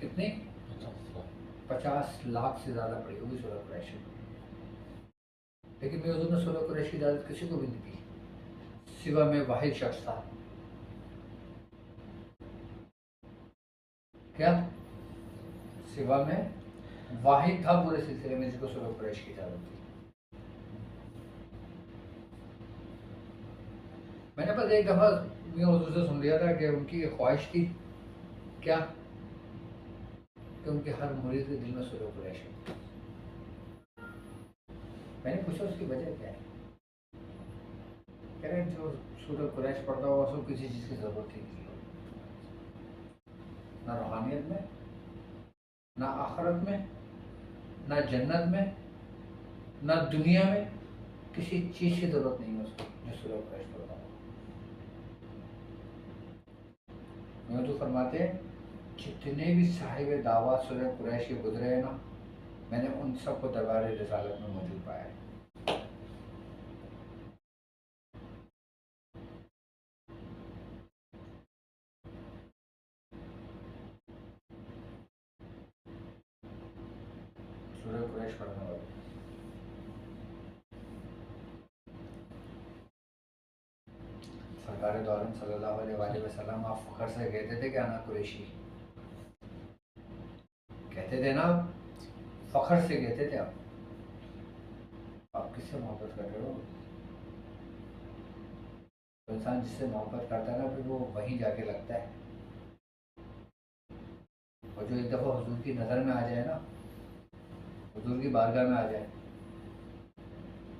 कितने? 50 लाख से ज्यादा पढ़ी होगी सूरह कुरैश। लेकिन मैं हुजूर ने सूरह कुरैश की इजाजत किसी को भी नहीं दी, सिवा में वाहिद शख्स था। क्या? सिवा में वाहिद था पूरे सिलसिले में जिसको सूरह कुरैश की इजाजत दी। मैंने बस एक दफा मियां हुजूर से सुन लिया था कि उनकी ख्वाहिश थी क्या, कि उनके हर मुरीद के दिल में सूरह कुरैश है। मैंने पूछा उसकी वजह क्या है, कह रहे जो सूरह कुरैश पढ़ता हुआ उसको किसी चीज की जरूरत ही नहीं, ना रूहानियत में, ना आखिरत में, ना जन्नत में, ना दुनिया में, किसी चीज की जरूरत नहीं है उसको जो सूरह कुरैश पढ़ता हो। मैं तो फरमाते हैं जितने भी साहिब दावा सूरह कुरैश के गुजरे हैं ना, मैंने उन सबको दरबार रिसालत में मौजूद पाया है। सूरह कुरैश पढ़ने वाले सरकार दो आलम सल्लल्लाहु अलैहि वसल्लम आप फख्र से कहते थे कि आना कुरैशी, कहते थे ना, फख्र से कहते थे आप किससे मोहब्बत कर रहे हो? तो इंसान जिससे मोहब्बत करता है ना, फिर वो वहीं जाके लगता है। और जो एक दफ़ा हुजूर की नज़र में आ जाए ना, हुजूर की बारगाह में आ जाए,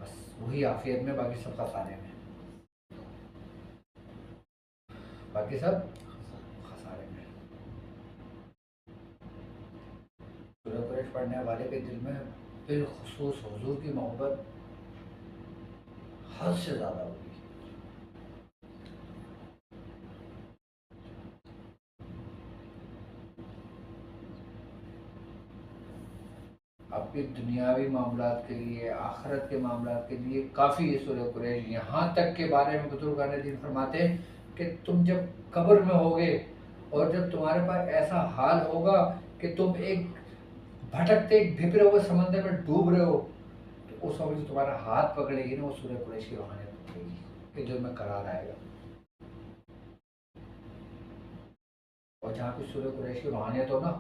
बस वही आफियत में, बाकी सब खसारे में, बाकी सब खसारे में। सूरह कुरैश पढ़ने वाले के दिल में बिलखुसूस हुजूर की मोहब्बत हद से ज़्यादा होगी। आपके दुनियावी मामलात के लिए, आखिरत के मामलात के लिए काफ़ी ये सूरह कुरैश। यहाँ तक के बारे में बुजुर्गान दीन फरमाते हैं कि तुम जब कब्र में होगे और जब तुम्हारे पास ऐसा हाल होगा कि तुम एक भटकते, एक भिपरे हुए समंदर में डूब रहे हो, तो उस वक्त जो तुम्हारा हाथ पकड़ेगी ना, वो सूरह कुरैश की रूहानियत पकड़ेगी कि दिल में करार आएगा। और जहाँ पे सूरह कुरैश की रूहानियत हो ना,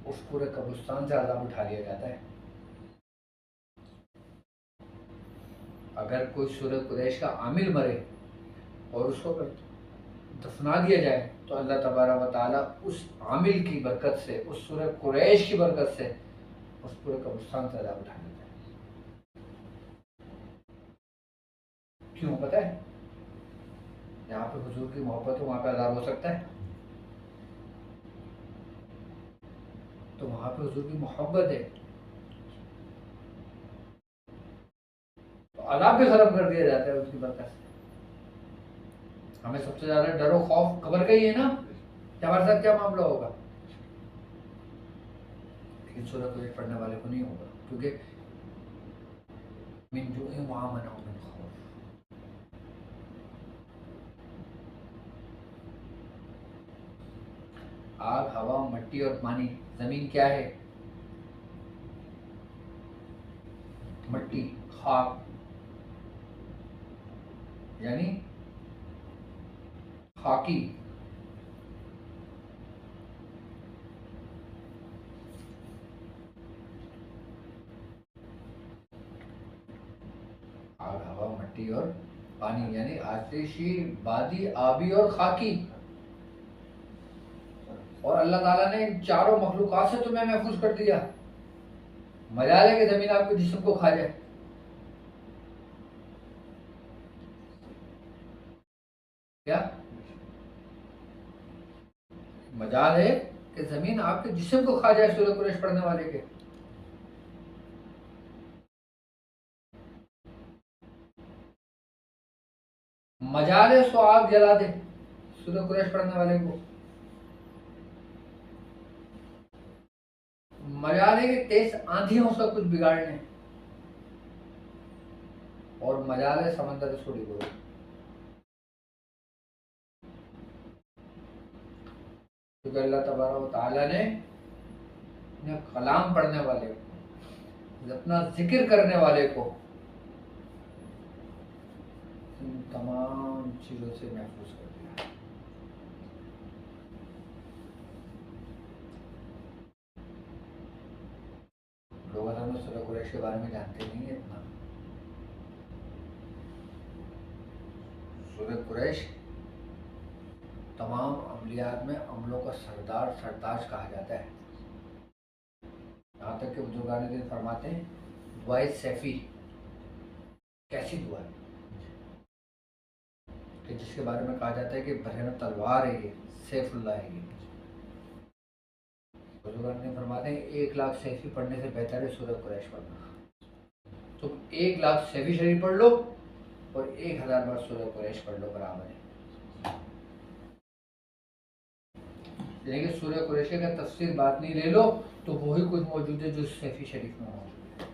उस पूरे कब्रिस्तान से अज़ाब उठा लिया जाता है। अगर कोई सूरह कुरैश का आमिल मरे और उसको दफना दिया जाए, तो अल्लाह तबारक व तआला उस आमिल की बरकत से, उस सूरह कुरैश की बरकत से उस पूरे कब्रिस्तान से अज़ाब उठा लेता है। क्यों पता है? जहाँ पे हुजूर की मोहब्बत हो वहाँ पे अज़ाब हो सकता है? तो वहाँ पे हुजूर की मोहब्बत है, तो अज़ाब भी खत्म कर दिया जाता है उसकी बरकत से। हमें सबसे ज़्यादा डर खौफ कब्र का ही है ना, कि हमारे साथ क्या मामला होगा। लेकिन सूरह कुरैश पढ़ने वाले को नहीं होगा, क्योंकि मिन जुइन व आमनहुम मिन खौफ। आग, हवा, मिट्टी और पानी। जमीन क्या है? मिट्टी, खाक, यानी खाकी। आग, हवा, मिट्टी और पानी, यानी आतिशी, बादी, आबी और खाकी। और अल्लाह ताला ने इन चारों मखलूकात से तुम्हें महफूज कर दिया। मजाल है कि जमीन आपके जिस्म को खा जाए। क्या मजाल है कि जमीन आपके जिस्म को खा जाए सूरह कुरैश पढ़ने वाले के? मजाल है सो आग जला दे सूरह कुरैश पढ़ने वाले को? मजाल है कि तेज आंधियों से कुछ बिगाड़ने, और मजाल है समंदर से छोड़ी बोली। क्योंकि अल्लाह तबारक व तआला ने कलाम पढ़ने वाले को, अपना जिक्र करने वाले को इन तमाम चीजों से महफूज कर दिया। लोग हमें सूरह कुरैश के बारे में जानते नहीं है इतना। सूरह कुरैश तमाम अमलियात में अमलों का सरदार, सरताज कहा जाता है। यहाँ तक कि बुजुर्गान दीन फरमाते हैं, दुआए सैफी कैसी दुआ है कि जिसके बारे में कहा जाता है कि बरहन तलवार है ये, सैफुल्लाह है ये। बुजुर्गान दीन फरमाते हैं 1,00,000 सैफी पढ़ने से बेहतर है सूरह कुरैश पढ़ना। तुम 1,00,000 सैफी शरीफ पढ़ लो और 1,000 बार सूरह कुरैश पढ़ लो, बराबर है। लेकिन सूरह कुरैश का तफसीर बात नहीं ले लो तो वही कुछ मौजूद है जो सैफी शरीफ में मौजूद है।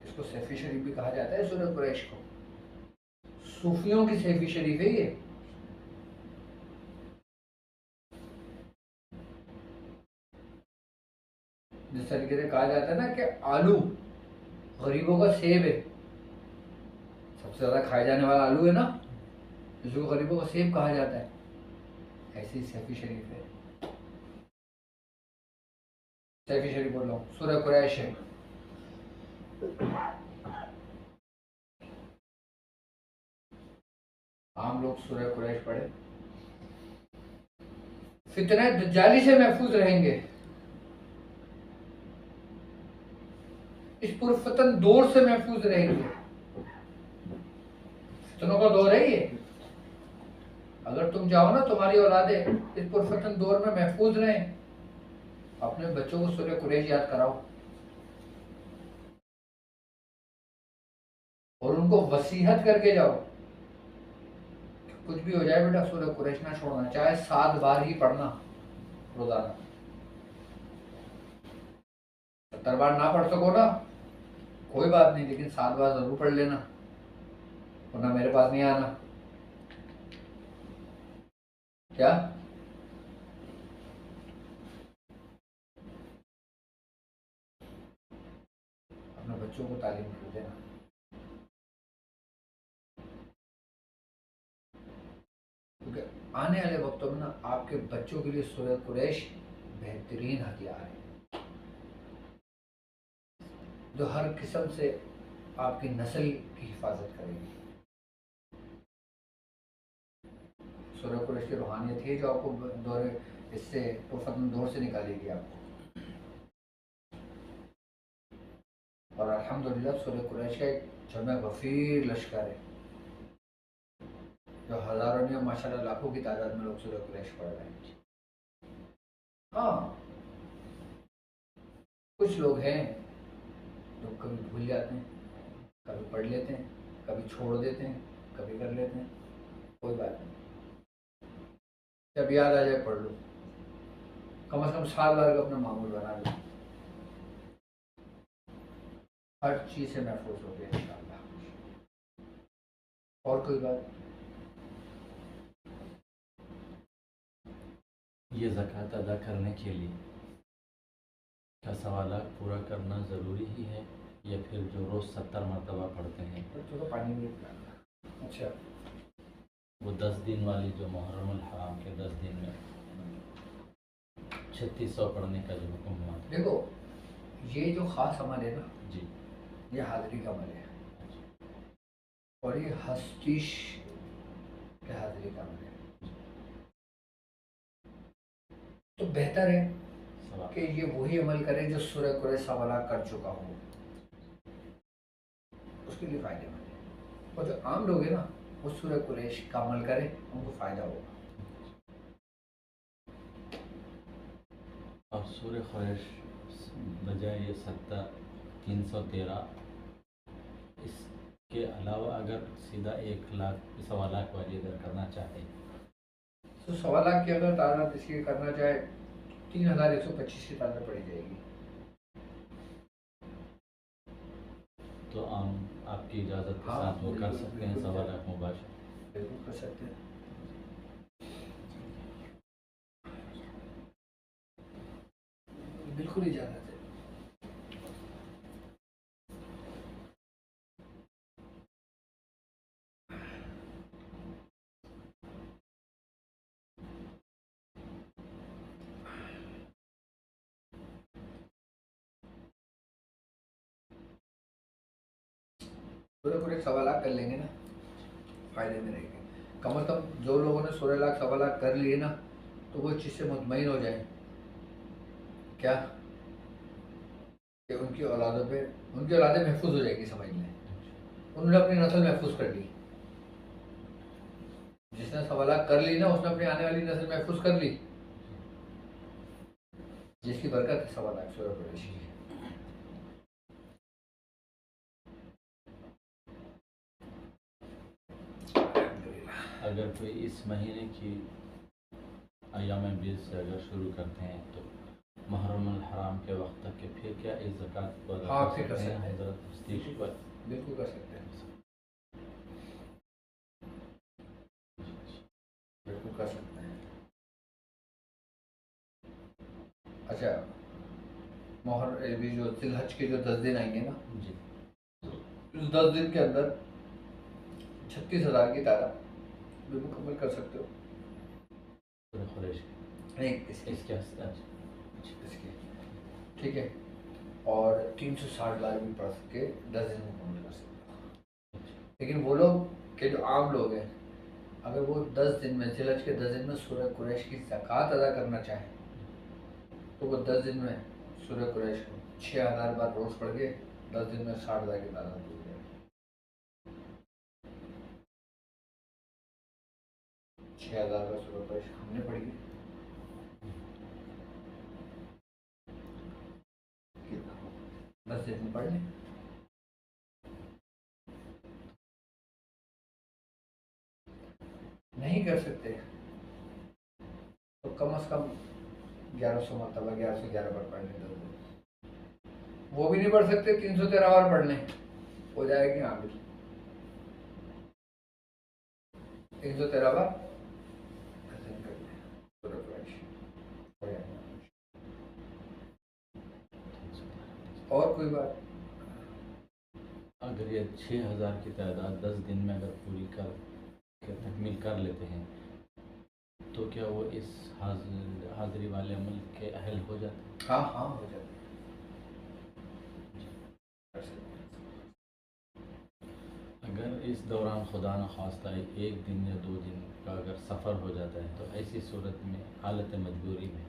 इसको सैफी शरीफ भी कहा जाता है, सूरह कुरैश को। सूफियों की सैफी शरीफ है ये। जिस तरीके से कहा जाता है ना कि आलू गरीबों का सेब है, सबसे ज्यादा खाया जाने वाला आलू है ना, जिसको गरीबों का सेब कहा जाता है, ऐसे ही सैफी शरीफ है। सैफी शरीफ बोल रहा हूँ, सूरह कुरैश है। आम लोग सूरह कुरैश पढ़े, फितने दज्जाली से महफूज रहेंगे, इस पुरफतन दौर से महफूज रहेंगे। फितनों का दौर है ये। अगर तुम चाहो ना तुम्हारी औलादे इस पुरफतन दौर में महफूज रहें, अपने बच्चों को सूरह कुरैश याद कराओ और उनको वसीहत करके जाओ, कुछ भी हो जाए बेटा सूरह कुरैश ना छोड़ना, चाहे 7 बार ही पढ़ना रोजाना। 70 बार ना पढ़ सको ना कोई बात नहीं, लेकिन 7 बार जरूर पढ़ लेना, वरना मेरे पास नहीं आना। क्या अपने बच्चों को तालीम कर देना। क्योंकि आने वाले वक्तों में ना आपके बच्चों के लिए सूरह कुरैश बेहतरीन हथियार है, जो हर किस्म से आपकी नस्ल की हिफाजत करेगी। सूरह कुरैश की रूहानियत है जो आपको दौरे इससे पुरफतन दौर से निकालेगी आपको। और अल्हम्दुलिल्लाह सूरह कुरैश का एक जमे गफीर लश्कर है, जो हजारों नहीं माशाल्लाह लाखों की तादाद में लोग सूरह कुरैश पढ़ रहे हैं। हाँ, कुछ लोग हैं जो कभी भूल जाते हैं, कभी पढ़ लेते हैं, कभी छोड़ देते हैं, कभी कर लेते हैं, कोई बात नहीं, जब याद आ जाए पढ़ लो, कम से कम 7 बार का अपना मामूल बना लो, हर चीज से महफूज हो गया इंशाअल्लाह। और कोई बात? ये ज़कात अदा करने के लिए क्या सवालात पूरा करना ज़रूरी ही है, या फिर जो रोज़ 70 मरतबा पढ़ते हैं? तो थोड़ा पानी भी पिलाना। अच्छा, वो 10 दिन वाली जो मुहर्रम अल हराम के 10 दिन में 3600 पढ़ने का जो हुक्म हुआ था। देखो ये जो खास अमल है ना जी, ये हाजिरी का अमल है, और ये हस्तिश के हाजिरी का अमल है। तो बेहतर है कि ये वही अमल करे जो सूरह कुरैश सवाला कर चुका हो, उसके लिए फायदेमंद है। और जो आम लोग हैं ना वो सूरह कुरैश का अमल करें, उनको फायदा होगा। और सूरह कुरैश बजाय ये 313, इसके अलावा अगर सीधा 1,00,000 वाली अगर करना चाहे तो 1,25,000 की अगर तादाद इसकी करना चाहे 3,125 की तादाद पड़ी जाएगी। तो आपकी इजाज़त के हाँ, साथ वो कर बिल्कुल, सकते हैं बिल्कुल 1,15,000 मुबाशर। बिल्कुल कर सकते हैं। बिल्कुल इजाजत है। पूरे 1,00,000 कर लेंगे ना, फायदे में रहेंगे। कम से कम जो लोगों ने 16 लाख 1,00,000 कर लिए ना, तो वो इस चीज़ से मुतमईन हो जाए क्या कि उनकी औलादें महफूज हो जाएगी। समझ लें उन्होंने अपनी नस्ल महफूज कर ली। जिसने 1,00,000 कर ली ना उसने अपनी आने वाली नस्ल महफूज कर ली, जिसकी बरकत है 1,00,000 सूरह कुरैश की। अगर कोई इस महीने की अय्याम बीस से अगर शुरू करते हैं तो मुहर्रम अल हराम के वक्त तक के फिर क्या इस ज़कात को अदा हाँ, कर फिर कर सकते हैं सकते हैं। हज़रत नज़दीक पर? बिल्कुल कर सकते हैं, बिल्कुल कर सकते हैं। अच्छा, ये जो जिलहज के जो 10 दिन आएंगे ना, जी उस 10 दिन के अंदर 36,000 की तादाद भी मुकम्मल कर सकते हो। पूरे खुरैश नहीं, इसकी इसके अच्छा इसकी ठीक है। और 360 बार भी पढ़ सके 10 दिन मुकम्मल कर सकते हो। लेकिन वो लोग के जो आम लोग हैं, अगर वो 10 दिन में, जिलहज के 10 दिन में सूरह कुरैश की ज़कात अदा करना चाहें तो वो 10 दिन में सूरह कुरैश को 6,000 बार रोज़ पढ़ के 10 दिन में 60,000 की तादाद हो जाएगी। 6,000 बार सूरह कुरैश हमने पढ़ी है। 10 दिन में पढ़ लें। नहीं कर सकते तो कम से कम 1100 मरतबा 1111 बार पढ़ लें 10 दिन। वो भी नहीं पढ़ सकते 313 बार पढ़ लें, हो जाएगी आमिर। 313 बार 10 दिन कर लें सूरह कुरैश, हो जाएगा। और कोई बात? अगर ये 6,000 की तादाद 10 दिन में अगर पूरी कर के तकमील कर लेते हैं तो क्या वो इस हाज़िरी वाले अमल के अहल हो जाते हैं? हाँ हाँ, हो जाते हैं। अगर इस दौरान खुदा न खास्ता एक दिन या 2 दिन का अगर सफ़र हो जाता है तो ऐसी सूरत में हालत मजबूरी में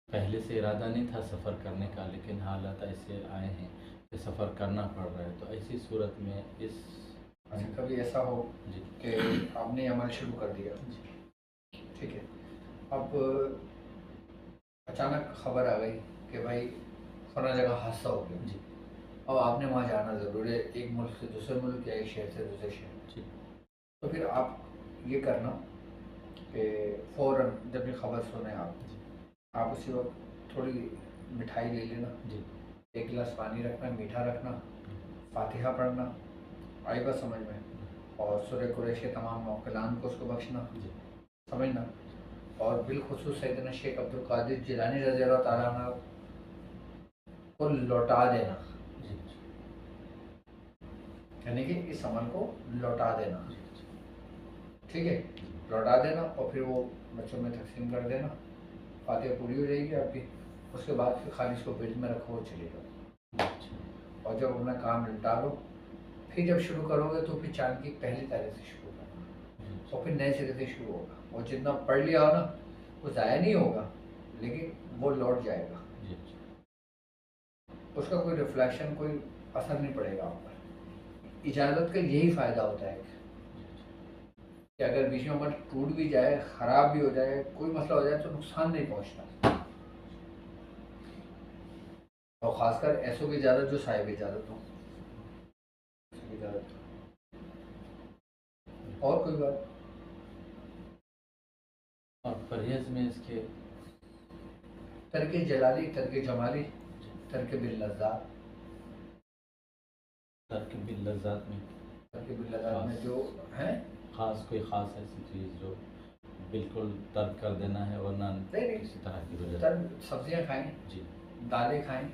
पहले से इरादा नहीं था सफ़र करने का, लेकिन हालात ऐसे आए हैं कि सफ़र करना पड़ रहा है, तो ऐसी सूरत में इस अच्छा, कभी ऐसा हो जी कि आपने अमल शुरू कर दिया, ठीक है, अब अचानक खबर आ गई कि भाई फला जगह हादसा हो गया जी और आपने वहाँ जाना ज़रूरी है, एक मुल्क से दूसरे मुल्क या एक शहर से दूसरे शहर। जी तो फिर आप ये करना कि फ़ौरन जब ये खबर सुने आप उसी वक्त थोड़ी मिठाई ले लेना, जी 1 गिलास पानी रखना, मीठा रखना, फातिहा पढ़ना, आई बात समझ में, और सूरह कुरैश के तमाम मौकिलान को उसको बख्शना, जी समझना, और बिलखुसूस सैयदना शेख अब्दुल कादिर जिलानी रज़ी अल्लाह ताला अन्हु को लौटा देना, जी यानी कि इस अमल को लौटा देना, जी ठीक है, लौटा देना और फिर वो बच्चों में तकसीम कर देना। फातिहा पूरी हो जाएगी आपकी। उसके बाद फिर खाली इसको पेट में रखो और चले जाओ, और जब अपना काम निपटा लो फिर जब शुरू करोगे तो फिर चांद की पहली तारीख से शुरू करना और फिर नए सिरे से शुरू होगा। वो जितना पढ़ लिया हो ना वो ज़ाया नहीं होगा, लेकिन वो लौट जाएगा, उसका कोई रिफ्लेक्शन, कोई असर नहीं पड़ेगा आप पर। इजाज़त का यही फ़ायदा होता है कि अगर बीच में अमल टूट भी जाए, ख़राब भी हो जाए, कोई मसला हो जाए तो नुकसान नहीं पहुंचता, और ख़ासकर ऐसों की इजाज़त जो साहिब इजाज़त हो। और कोई बात? और परहेज़ में इसके तरके जलाली, तरके जमाली, तरके बिल्लज़्ज़ात, तरक बिल्लज़्ज़ात में तरके बिल्लज़्ज़ात में जो है कोई ख़ास ऐसी चीज़ जो बिल्कुल तर्क कर देना है, वरना नहीं, किसी तरह की वजह सब्जियाँ खाएं, जी दालें खाएं,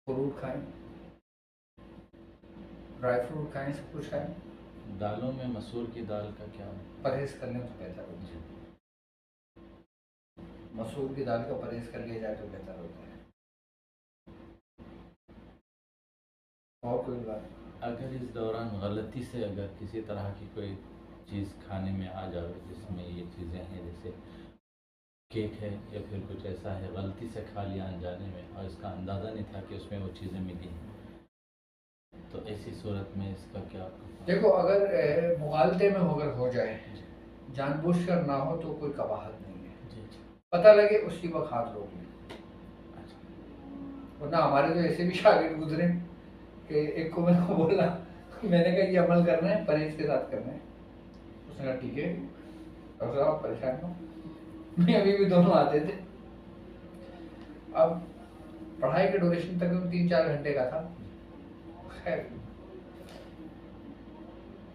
फ्रूट खाएं, ड्राई फ्रूट खाएं, सब कुछ खाएं। दालों में मसूर की दाल का क्या? परहेज़ कर लें तो बेहतर होता है। मसूर की दाल का परहेज़ कर लिया जाए तो बेहतर होता है। और कोई बात? अगर इस दौरान गलती से अगर किसी तरह की कोई चीज़ खाने में आ जाए जिसमें ये चीज़ें हैं, जैसे केक है या फिर कुछ ऐसा है, गलती से खा लिया अनजाने में और इसका अंदाज़ा नहीं था कि उसमें वो चीज़ें मिली हैं, तो ऐसी सूरत में इसका क्या? देखो, अगर मुगालते में अगर हो जाए, जानबूझकर ना हो तो कोई कबाहत नहीं है। जी पता लगे उसी वक्त हाथ रोक लें। अच्छा। वरना हमारे तो ऐसे भी शागिर्द गुजरे कि एक को मैंने बोला, मैंने कहा ये अमल करना है, परहेज के साथ करना है, उसने कहा ठीक है डॉक्टर साहब परेशान हो। मैं अभी भी दोनों आते थे। अब पढ़ाई के ड्यूरेशन तक 3-4 घंटे का था। खैर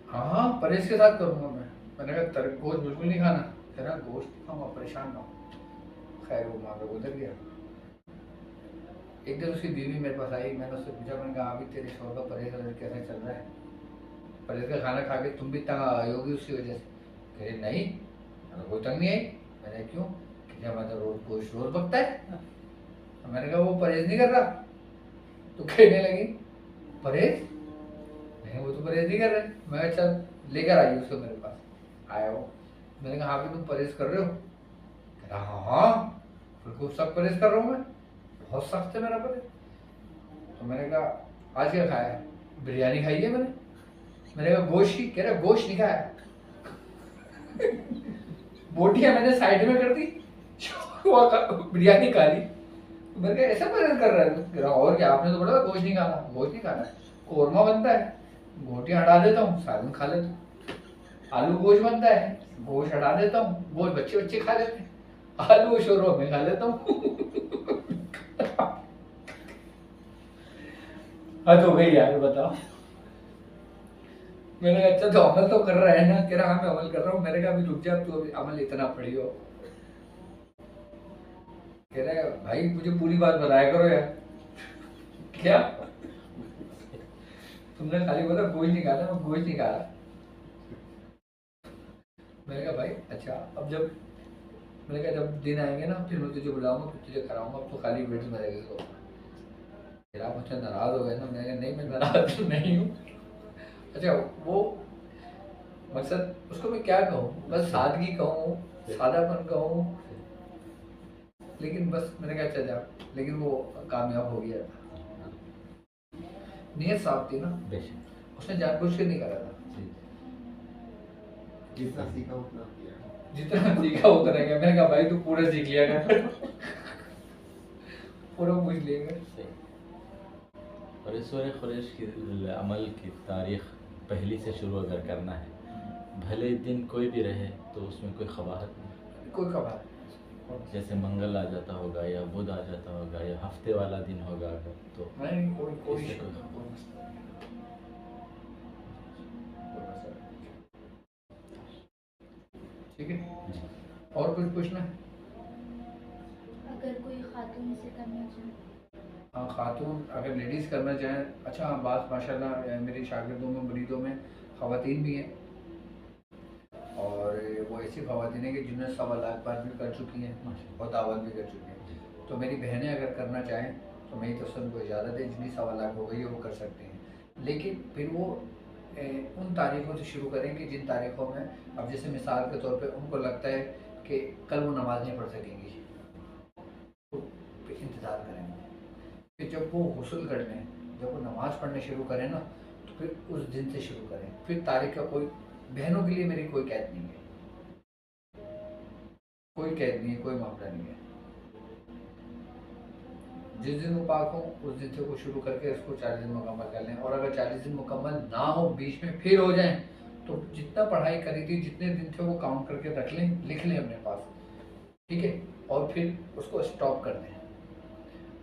हाँ परहेज के साथ करूँगा मैं। मैंने कहा तेरे गोश्त बिल्कुल नहीं खाना। कह रहा गोश्त नहीं खाऊंगा, परेशान ना हो। खैर वो वहाँ पे गुजर गया। एक दिन उसकी बीवी मेरे पास आई, मैंने उससे पूछा, मैंने कहा अभी तेरे शोर का परहेज वरहेज कैसे चल रहा है? परहेज का खाना खा के तुम भी तंग आई होगी उसकी वजह से। कह रही नहीं कोई तंग नहीं आई। मैंने क्यों? क्या मतलब रोज गोश्त रोज पकता है? मैंने कहा वो परहेज नहीं कर रहा। तो कहने लगी परहेज नहीं, वो तो परहेज नहीं कर रहे। मैं चल लेकर आई उसको मेरे पास। आया वो, मैंने कहा हाँ भी तुम परहेज कर रहे हो? कह रहा हाँ हाँ बिल्कुल सब परहेज कर रहा हूँ मैं, बहुत सख्त है मेरा परहेज। तो मैंने कहा आज क्या खाया है? बिरयानी खाई है मैंने कहा गोश्त ही? कह रहा गोश्त नहीं खाया। बोटियां मैंने साइड में कर दी, बिरयानी खा ली। मैंने कहा ऐसा परहेज कर रहा है? कह रहा और क्या, आपने तो बोला था गोश्त नहीं खाना। गोश्त नहीं खाना, कोरमा बनता है, बोटियां हटा देता हूँ, सालन खा लेता हूँ। आलू गोश्त बनता है, गोश्त हटा देता हूँ, गोश्त बच्चे बच्चे खा लेते हैं, आलू शोरबा में खा लेता हूँ। हद हो गई यार, बताओ। मैंने कहा अच्छा तो अमल तो कर रहा है ना? कह रहा हाँ मैं अमल कर रहा हूँ। मैंने कहा अभी रुक जा, तू अभी अमल इतना पढ़ी हो। कह रहा है भाई मुझे पूरी बात बताया करो यार। क्या? तुमने खाली बोला गोश्त नहीं खाता, मैं गोश्त नहीं खा रहा। मैंने कहा भाई अच्छा, अब जब मैंने कहा जब दिन आएंगे ना फिर मैं तुझे बुलाऊंगा, फिर तुझे कराऊंगा, अब तो खाली वेट में रहेगा इसको। फिर आप मुझसे नाराज हो गए ना? मैंने कहा नहीं मैं नाराज नहीं हूँ। अच्छा वो मकसद उसको मैं क्या कहूँ, बस सादगी कहूँ, सादापन कहूँ, लेकिन बस मैंने कहा अच्छा जा, लेकिन वो कामयाब हो गया था। नीयत साफ थी ना, उसने जानबूझ के नहीं करा था। जितना सीखा उतना किया। जितना सीखा उतना गया। मैंने कहा भाई तू पूरा सीख लिया कर। पूरा पूछ लेंगे। और इस सूरह खुरैश की अमल की तारीख पहली से शुरू अगर करना है, भले दिन कोई भी रहे तो उसमें कोई खबाहत नहीं, कोई खबर जैसे मंगल आ जाता होगा या बुध आ जाता होगा या हफ्ते वाला दिन होगा अगर, तो नहीं, कोई इससे इशू कोई नहीं। ठीक है, जी। और कुछ पूछना है? अगर कोई खातून इसे करना चाहे? हाँ खातून अगर लेडीज़ करना चाहें, अच्छा हाँ बात माशाल्लाह मेरी शागिर्दों में मुरीदों में ख़वातीन भी हैं, और वो ऐसी ख़वातीन हैं कि जिन्होंने 1.25 लाख बार भी कर चुकी हैं और दावत भी कर चुकी हैं। तो मेरी बहनें अगर करना चाहें तो मेरी तरफ से उनको इजाज़त है, जिनकी 1.25 लाख हो गई है वो कर सकते हैं। लेकिन फिर वो उन तारीख़ों से शुरू करें कि जिन तारीख़ों में, अब जैसे मिसाल के तौर पे उनको लगता है कि कल वो नमाज़ नहीं पढ़ सकेंगी, तो इंतज़ार करेंगे। फिर जब वो गुस्ल कर लें, जब वो नमाज़ पढ़ने शुरू करें ना, तो फिर उस दिन से शुरू करें। फिर तारीख का कोई, बहनों के लिए मेरी कोई कैद नहीं है, कोई कैद नहीं है, कोई मामला नहीं है। जिस दिन वो पाक हो उस दिन से वो शुरू करके इसको 40 दिन मुकम्मल कर लें। और अगर 40 दिन मुकम्मल ना हो, बीच में फिर हो जाए, तो जितना पढ़ाई करी थी, जितने दिन थे वो काउंट करके रख लें, लिख लें अपने पास, ठीक है, और फिर उसको स्टॉप कर दें।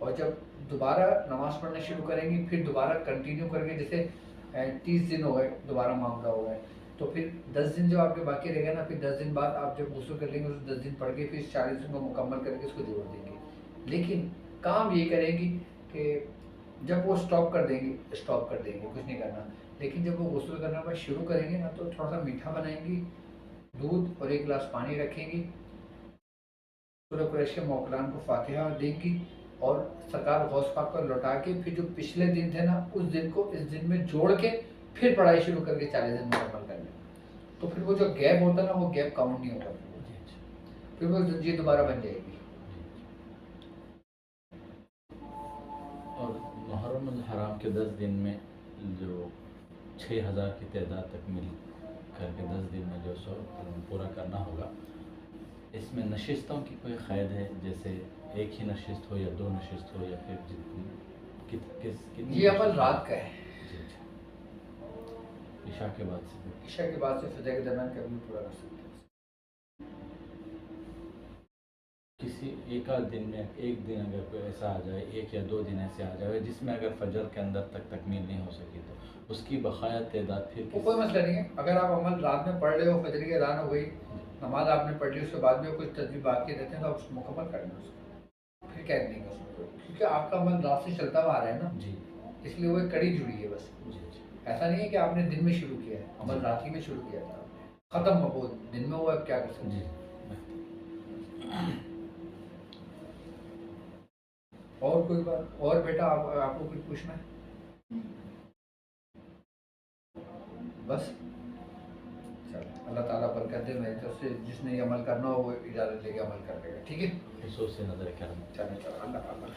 और जब दोबारा नमाज पढ़ना शुरू करेंगी, फिर दोबारा कंटिन्यू करके, जैसे 30 दिन हो गए, दोबारा मामला हो गए, तो फिर 10 दिन जो आपके बाकी रहेगा ना, फिर 10 दिन बाद आप जब गुस्ल कर लेंगे, उस 10 दिन पढ़ के फिर 40 दिन को मुकम्मल करके इसको जोड़ देंगे। लेकिन काम ये करेंगी कि जब वो स्टॉप कर देंगी, कुछ नहीं करना। लेकिन जब वो गुस्ल करना बस शुरू करेंगे ना, तो थोड़ा सा मीठा बनाएंगी, दूध और 1 गिलास पानी रखेंगी, सूरह कुरैश के मौकलान को फातिहा देंगी, और सरकार गौस पाक को लौटा के फिर जो पिछले दिन थे ना, उस दिन को इस दिन में जोड़ के फिर पढ़ाई शुरू करके 40 दिन मुकम्मल कर लें। तो फिर वो जो गैप होता ना, वो गैप काउंट नहीं होता, फिर वो जंजीर दोबारा बन जाएगी। और मुहर्रम हराम के 10 दिन में जो 6000 की तादाद तक मिल करके 10 दिन में जो सो पूरा करना होगा, इसमें नशिस्तों की कोई क़ैद है? जैसे एक ही नशिस्त हो या 2 नशिस्त हो, या फिर जितनी कितनी ये अमल रात का है। जी। ईशा के बाद से ईशा के बाद से फजर के दरमियान कभी भी पूरा कर सकते हैं। किसी एक आध दिन में एक दिन अगर कोई ऐसा आ जाए, 1 या 2 दिन ऐसे आ जाए जिसमें अगर फजर के अंदर तक तकमील नहीं हो सकी तो उसकी बकाया तादाद फिर वो कोई मसला नहीं है। अगर आप अमल रात में पढ़ रहे हो, फजर की अज़ान हो गई, नमाज आपने पढ़ ली, उसके बाद में कुछ तस्बीह बाकी रहते हैं तो आप उसको मुकम्मल कर लें उसको, फिर कैद नहीं कर सकते, क्योंकि आपका अमल रात से चलता हुआ आ रहा है ना, जी इसलिए वो एक कड़ी जुड़ी है बस। जी जी ऐसा नहीं है कि आपने दिन में शुरू किया है, अमल रात ही में शुरू किया था, ख़त्म हो वो दिन में हुआ, अब क्या कर सकते जी। हैं। और कोई बात और बेटा आपको कुछ पूछना है? बस चलो, अल्लाह ताला बरकत दे। मेरी तरफ से जिसने ये अमल करना हो वो इजाज़त लेके अमल कर लेगा, ठीक है। सोच से नजर करम। चलो चलो, अल्लाह अल्लाह